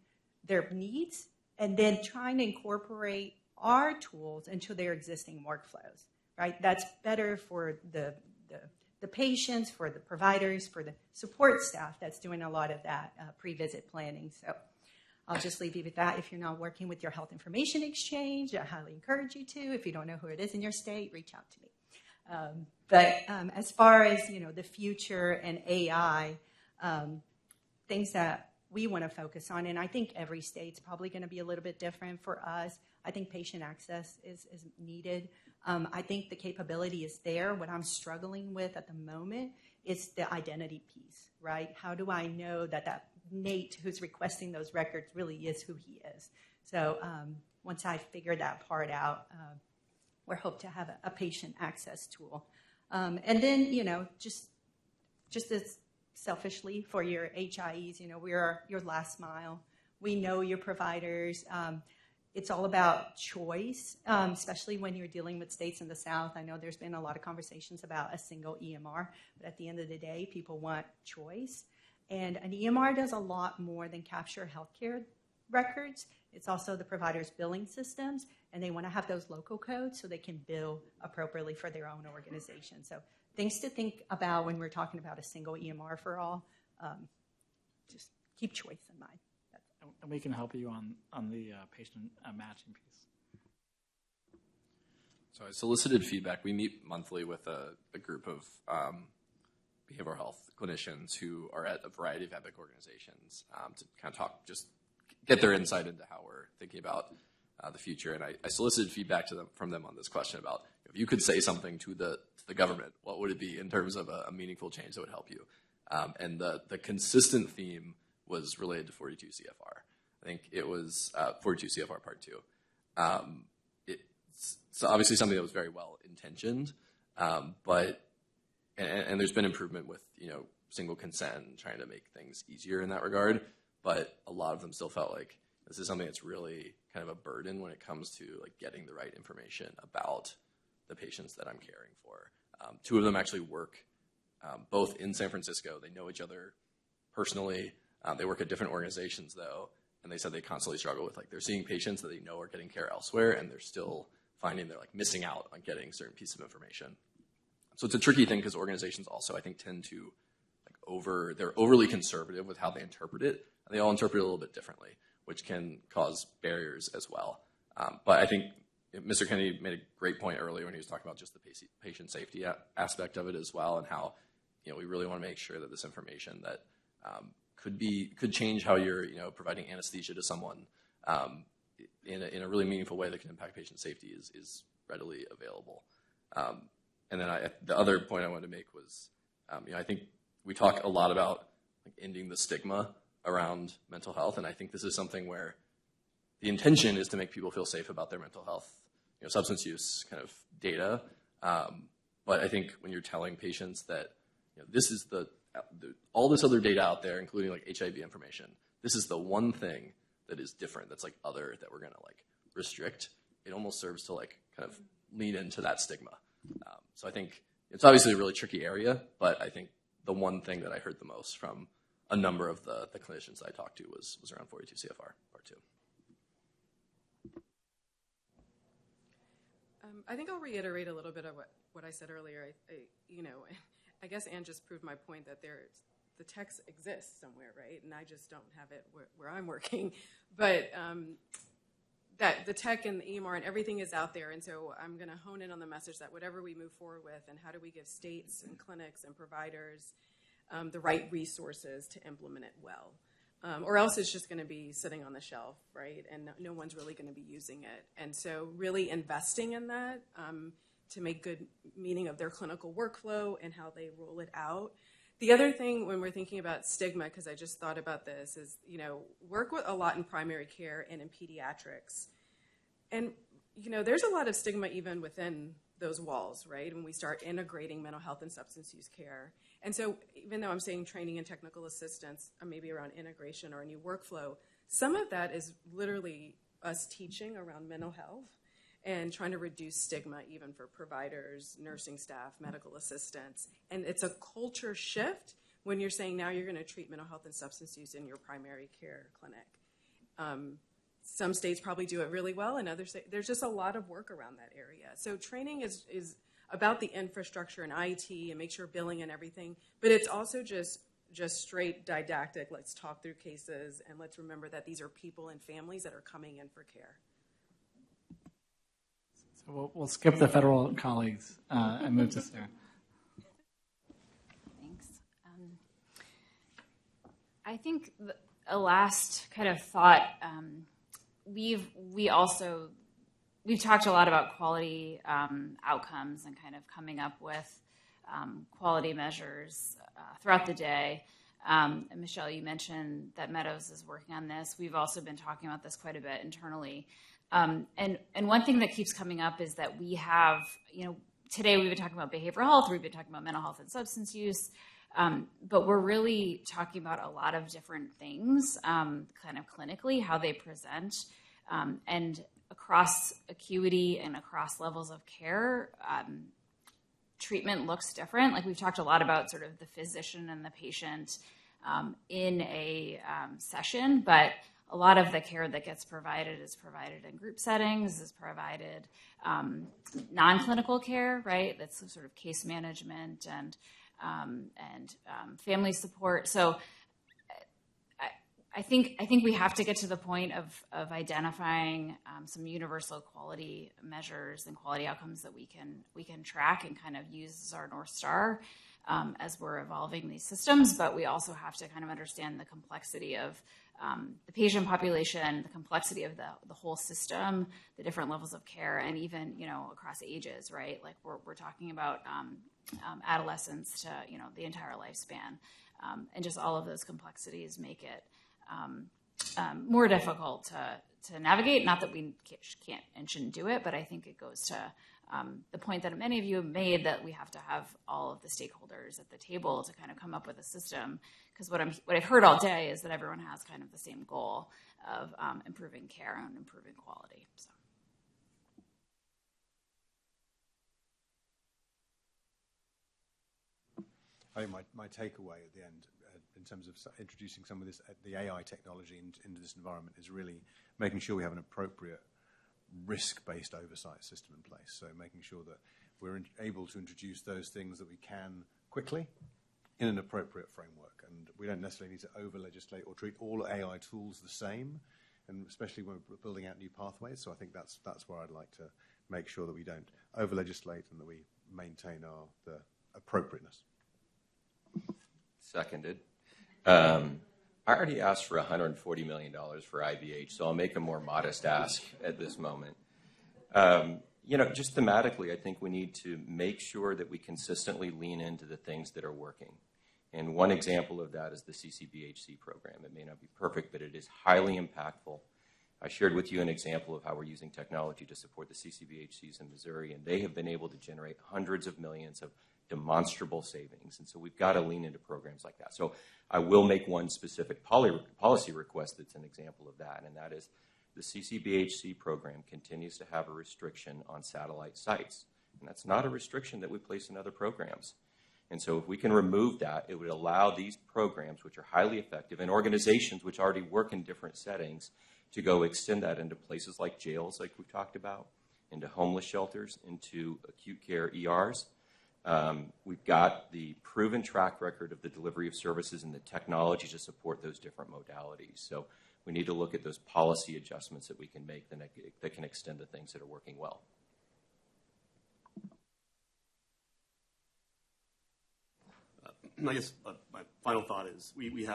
their needs and then trying to incorporate our tools into their existing workflows, right? That's better for the patients, for the providers, for the support staff that's doing a lot of that pre-visit planning. So I'll just leave you with that. If you're not working with your Health Information Exchange, I highly encourage you to. If you don't know who it is in your state, reach out to me. But as far as, you know, the future and AI, things that we want to focus on, and I think every state's probably going to be a little bit different. For us, I think patient access is needed. I think the capability is there. What I'm struggling with at the moment is the identity piece, right? How do I know that Nate who's requesting those records really is who he is? So once I figure that part out, we hope to have a patient access tool. And then, you know, just as selfishly for your HIEs, you know, we are your last mile. We know your providers. It's all about choice, especially when you're dealing with states in the South. I know there's been a lot of conversations about a single EMR, but at the end of the day, people want choice. And an EMR does a lot more than capture healthcare records. It's also the provider's billing systems, and they want to have those local codes so they can bill appropriately for their own organization. So things to think about when we're talking about a single EMR for all. Just keep choice in mind. And we can help you on the patient matching piece. So I solicited feedback. We meet monthly with a group of behavioral health clinicians who are at a variety of EPIC organizations to kind of talk, just get their insight into how we're thinking about the future. And I solicited feedback from them on this question about if you could say something to the government, what would it be in terms of a meaningful change that would help you? And the consistent theme was related to 42 CFR. I think it was 42 CFR Part 2. It's obviously something that was very well intentioned, but there's been improvement with, you know, single consent and trying to make things easier in that regard. But a lot of them still felt like this is something that's really kind of a burden when it comes to like getting the right information about the patients that I'm caring for. Two of them actually work both in San Francisco. They know each other personally. They work at different organizations though, and they said they constantly struggle with like they're seeing patients that they know are getting care elsewhere, and they're still finding they're like missing out on getting certain pieces of information. So it's a tricky thing because organizations also I think tend to they're overly conservative with how they interpret it. And they all interpret it a little bit differently, which can cause barriers as well. But I think Mr. Kennedy made a great point earlier when he was talking about just the patient safety aspect of it as well, and how, you know, we really want to make sure that this information that could change how you're, you know, providing anesthesia to someone in a really meaningful way that can impact patient safety is readily available. And then the other point I wanted to make was, you know, I think we talk a lot about like ending the stigma around mental health, and I think this is something where the intention is to make people feel safe about their mental health, you know, substance use kind of data. But I think when you're telling patients that, you know, this is all this other data out there, including like HIV information, this is the one thing that is different, that's like other, that we're gonna like restrict. It almost serves to like kind of lean into that stigma. So I think it's obviously a really tricky area, but I think the one thing that I heard the most from a number of the clinicians I talked to was around 42 CFR Part 2. I think I'll reiterate a little bit of what I said earlier. You know, I guess Anne just proved my point that the text exists somewhere, right? And I just don't have it where I'm working. But that the tech and the EMR and everything is out there, and so I'm going to hone in on the message that whatever we move forward with, and how do we give states and clinics and providers the right resources to implement it well. Or else it's just going to be sitting on the shelf, right? And no one's really going to be using it. And so really investing in that to make good meaning of their clinical workflow and how they roll it out. The other thing when we're thinking about stigma, because I just thought about this, is, work with a lot in primary care and in pediatrics. And, there's a lot of stigma even within those walls, right? When we start integrating mental health and substance use care. And so even though I'm saying training and technical assistance, maybe around integration or a new workflow, some of that is literally us teaching around mental health and trying to reduce stigma even for providers, nursing staff, medical assistants. And it's a culture shift when you're saying now you're going to treat mental health and substance use in your primary care clinic. Some states probably do it really well, and other states, there's just a lot of work around that area. So training is about the infrastructure and IT and make sure billing and everything, but it's also just straight didactic. Let's talk through cases, and let's remember that these are people and families that are coming in for care. So we'll skip the federal colleagues and move to Sarah. Thanks. I think a last kind of thought, we've talked a lot about quality outcomes and kind of coming up with quality measures throughout the day. And Michelle, you mentioned that Meadows is working on this. We've also been talking about this quite a bit internally. And one thing that keeps coming up is that we have, today we've been talking about behavioral health, we've been talking about mental health and substance use, but we're really talking about a lot of different things, kind of clinically, how they present, and across acuity and across levels of care, treatment looks different. Like we've talked a lot about sort of the physician and the patient in a session, but a lot of the care that gets provided is provided in group settings, is provided non-clinical care, right? That's sort of case management and family support. So I think we have to get to the point of identifying some universal quality measures and quality outcomes that we can track and kind of use as our North Star as we're evolving these systems. But we also have to kind of understand the complexity of the patient population, the complexity of the whole system, the different levels of care, and even across ages, right? Like we're talking about adolescents to the entire lifespan, and just all of those complexities make it more difficult to navigate. Not that we can't and shouldn't do it, but I think it goes to the point that many of you have made that we have to have all of the stakeholders at the table to kind of come up with a system. Because what I've heard all day is that everyone has kind of the same goal of improving care and improving quality. So. I think my takeaway at the end, in terms of introducing some of this, the AI technology into this environment, is really making sure we have an appropriate risk-based oversight system in place. So making sure that we're able to introduce those things that we can quickly in an appropriate framework. And we don't necessarily need to over-legislate or treat all AI tools the same, and especially when we're building out new pathways. So I think that's where I'd like to make sure that we don't over-legislate and that we maintain the appropriateness. Seconded. I already asked for $140 million for IVH, so I'll make a more modest ask at this moment. Just thematically, I think we need to make sure that we consistently lean into the things that are working. And one example of that is the CCBHC program. It may not be perfect, but it is highly impactful. I shared with you an example of how we're using technology to support the CCBHCs in Missouri, and they have been able to generate hundreds of millions of demonstrable savings. And so we've got to lean into programs like that. So I will make one specific policy request that's an example of that, and that is the CCBHC program continues to have a restriction on satellite sites. And that's not a restriction that we place in other programs. And so if we can remove that, it would allow these programs, which are highly effective, and organizations which already work in different settings, to go extend that into places like jails, like we talked about, into homeless shelters, into acute care ERs. We've got the proven track record of the delivery of services and the technology to support those different modalities. So we need to look at those policy adjustments that we can make that can extend to things that are working well. I guess my final thought is we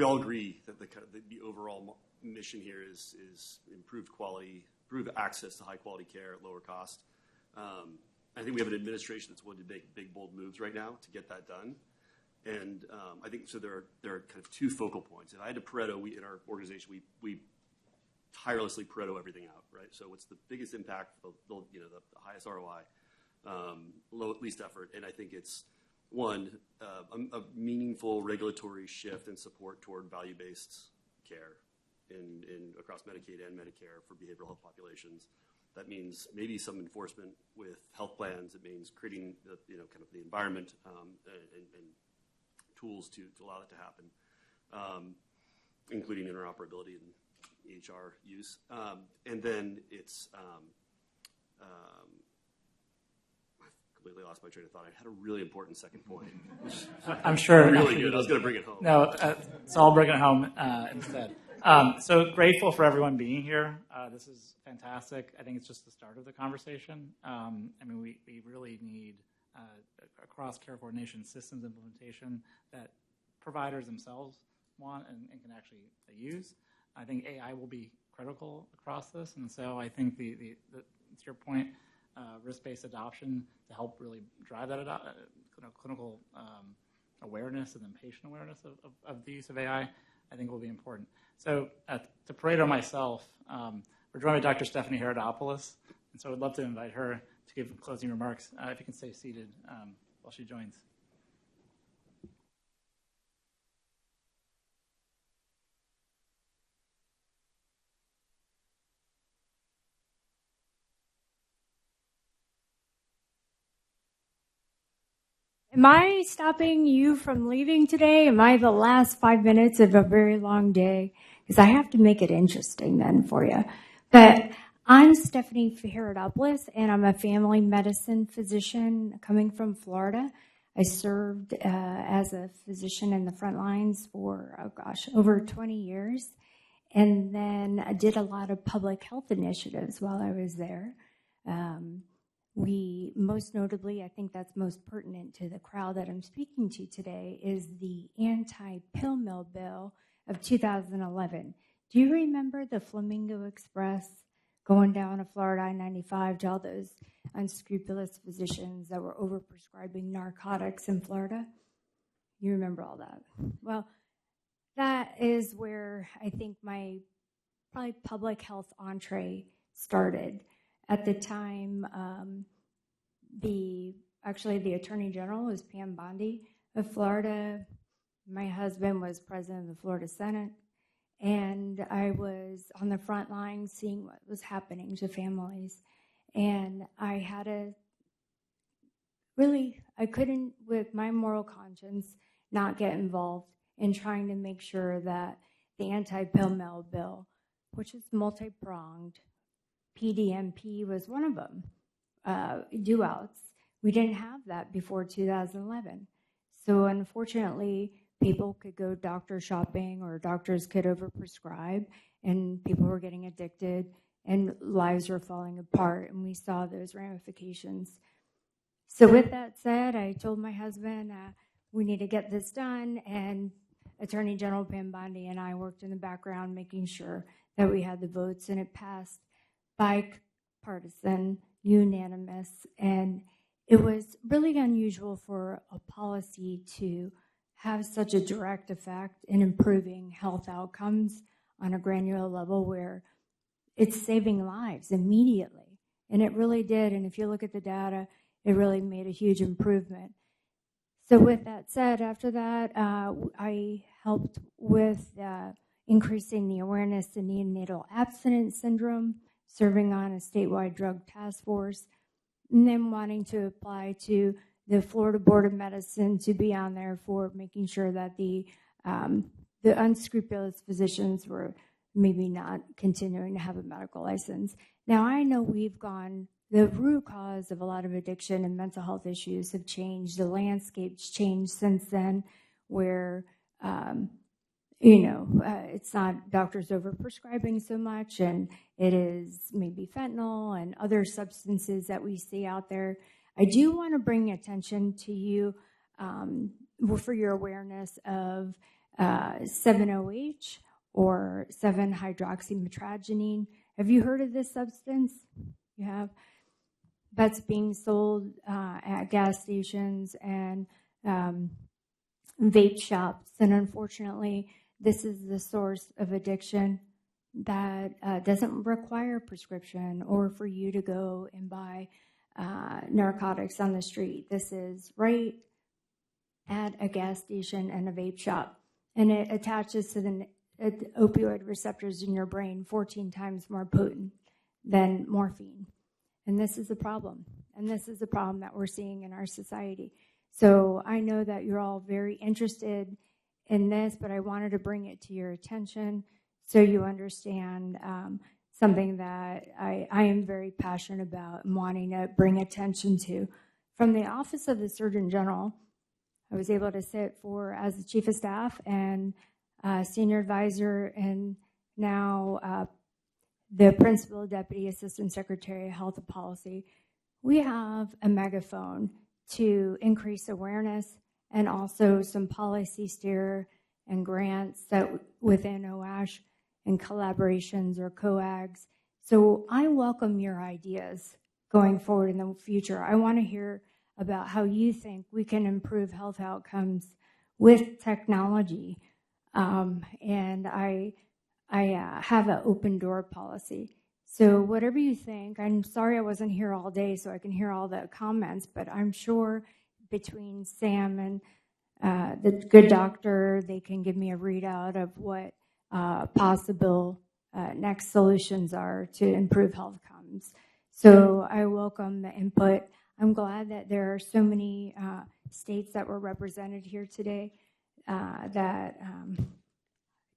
all agree that the overall mission here is improved quality, improved access to high quality care at lower cost. I think we have an administration that's willing to make big, bold moves right now to get that done. And I think so. There are kind of two focal points. If I had to Pareto, in our organization, we tirelessly Pareto everything out, right? So what's the biggest impact, the highest ROI, least effort, and I think it's one, a meaningful regulatory shift and support toward value-based care in across Medicaid and Medicare for behavioral health populations. That means maybe some enforcement with health plans. It means creating kind of the environment and tools to allow that to happen, including interoperability and EHR use. And then it's completely lost my train of thought. I had a really important second point. I'm sure. Really good. I was going to bring it home. No, so I'll bring it home instead. So grateful for everyone being here. This is fantastic. I think it's just the start of the conversation. I mean, we really need across care coordination systems implementation that providers themselves want and can actually use. I think AI will be critical across this, and so I think the to your point, risk-based adoption to help really drive that clinical awareness and then patient awareness of the use of AI, I think will be important. So to Pareto myself, we're joined by Dr. Stephanie Herodopoulos, and so I'd love to invite her to give closing remarks. If you can stay seated while she joins. Am I stopping you from leaving today? Am I the last 5 minutes of a very long day? Because I have to make it interesting then for you. But I'm Stephanie Herodopoulos, and I'm a family medicine physician coming from Florida. I served as a physician in the front lines for, over 20 years. And then I did a lot of public health initiatives while I was there. We, most notably, I think that's most pertinent to the crowd that I'm speaking to today, is the anti-pill mill bill of 2011. Do you remember the Flamingo Express going down to Florida I-95 to all those unscrupulous physicians that were overprescribing narcotics in Florida? You remember all that. Well, that is where I think my probably public health entree started. At the time, the Attorney General was Pam Bondi of Florida. My husband was president of the Florida Senate, and I was on the front line seeing what was happening to families. And I had I couldn't, with my moral conscience, not get involved in trying to make sure that the anti-pill mill bill, which is multi-pronged, PDMP was one of them, do-outs. We didn't have that before 2011. So unfortunately, people could go doctor shopping or doctors could overprescribe and people were getting addicted and lives were falling apart, and we saw those ramifications. So with that said, I told my husband we need to get this done, and Attorney General Pam Bondi and I worked in the background making sure that we had the votes, and it passed bipartisan, unanimous, and it was really unusual for a policy to have such a direct effect in improving health outcomes on a granular level where it's saving lives immediately. And it really did, and if you look at the data, it really made a huge improvement. So with that said, after that, I helped with increasing the awareness in neonatal abstinence syndrome, serving on a statewide drug task force, and then wanting to apply to the Florida Board of Medicine to be on there for making sure that the unscrupulous physicians were maybe not continuing to have a medical license. Now, I know we've gone the root cause of a lot of addiction and mental health issues have changed. The landscape's changed since then, where it's not doctors overprescribing so much, and it is maybe fentanyl and other substances that we see out there. I do want to bring attention to you for your awareness of 7-OH or 7-hydroxymetragenine. Have you heard of this substance? You have? That's being sold at gas stations and vape shops. And unfortunately, this is the source of addiction that doesn't require prescription or for you to go and buy narcotics on the street. This is right at a gas station and a vape shop. And it attaches to the opioid receptors in your brain 14 times more potent than morphine. And this is a problem. And this is a problem that we're seeing in our society. So I know that you're all very interested in this, but I wanted to bring it to your attention so you understand something that I am very passionate about and wanting to bring attention to. From the Office of the Surgeon General, I was able to sit as the Chief of Staff and Senior Advisor, and now the Principal Deputy Assistant Secretary of Health and Policy. We have a megaphone to increase awareness and also some policy steer and grants that within OASH and collaborations or COAGs. So I welcome your ideas going forward in the future. I want to hear about how you think we can improve health outcomes with technology. And I have an open door policy. So whatever you think, I'm sorry I wasn't here all day so I can hear all the comments, but I'm sure between Sam and the good doctor, they can give me a readout of what possible next solutions are to improve health outcomes. So I welcome the input. I'm glad that there are so many states that were represented here today that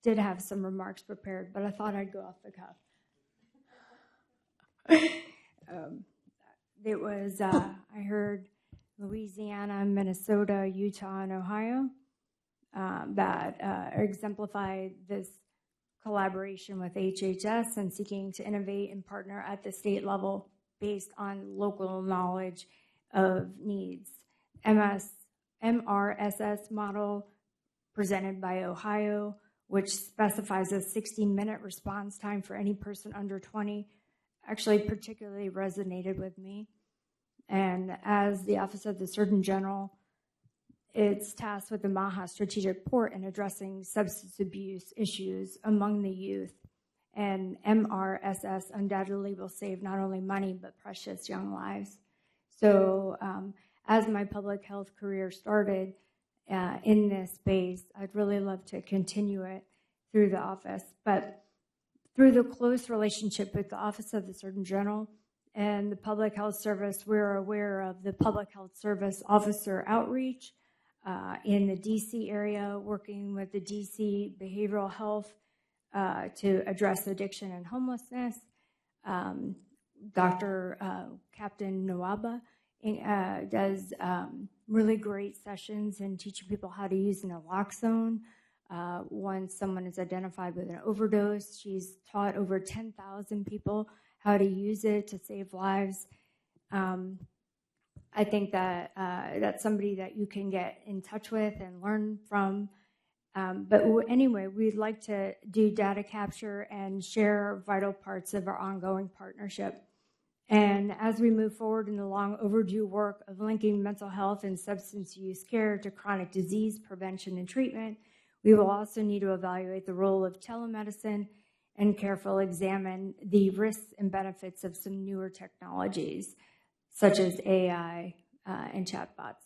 did have some remarks prepared, but I thought I'd go off the cuff. It was, I heard Louisiana, Minnesota, Utah, and Ohio that exemplified this collaboration with HHS and seeking to innovate and partner at the state level based on local knowledge of needs. MRSS model presented by Ohio, which specifies a 60-minute response time for any person under 20, actually particularly resonated with me. And as the Office of the Surgeon General, it's tasked with the MAHA strategic report in addressing substance abuse issues among the youth. And MRSS undoubtedly will save not only money, but precious young lives. So as my public health career started in this space, I'd really love to continue it through the office. But through the close relationship with the Office of the Surgeon General and the Public Health Service, we're aware of the Public Health Service Officer outreach in the DC area, working with the DC Behavioral Health to address addiction and homelessness. Dr. Captain Nawaba does really great sessions in teaching people how to use naloxone. Once someone is identified with an overdose, she's taught over 10,000 people how to use it to save lives. I think that that's somebody that you can get in touch with and learn from. But anyway, we'd like to do data capture and share vital parts of our ongoing partnership. And as we move forward in the long overdue work of linking mental health and substance use care to chronic disease prevention and treatment, we will also need to evaluate the role of telemedicine and carefully examine the risks and benefits of some newer technologies, such as AI and chatbots.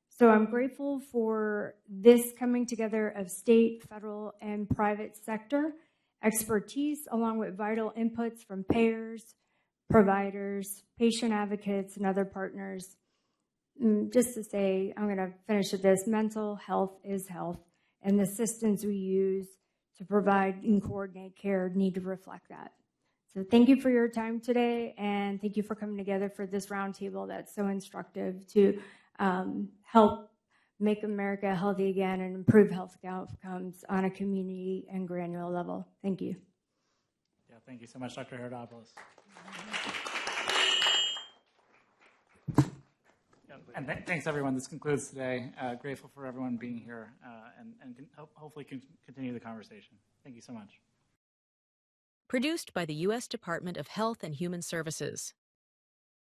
So I'm grateful for this coming together of state, federal, and private sector expertise, along with vital inputs from payers, providers, patient advocates, and other partners. Just to say, I'm going to finish with this: mental health is health, and the systems we use to provide and coordinate care need to reflect that. So thank you for your time today, and thank you for coming together for this roundtable that's so instructive to help make America healthy again and improve health outcomes on a community and granular level. Thank you. Yeah, thank you so much, Dr. Herodopoulos. And thanks, everyone. This concludes today. Grateful for everyone being here and hopefully continue the conversation. Thank you so much. Produced by the U.S. Department of Health and Human Services.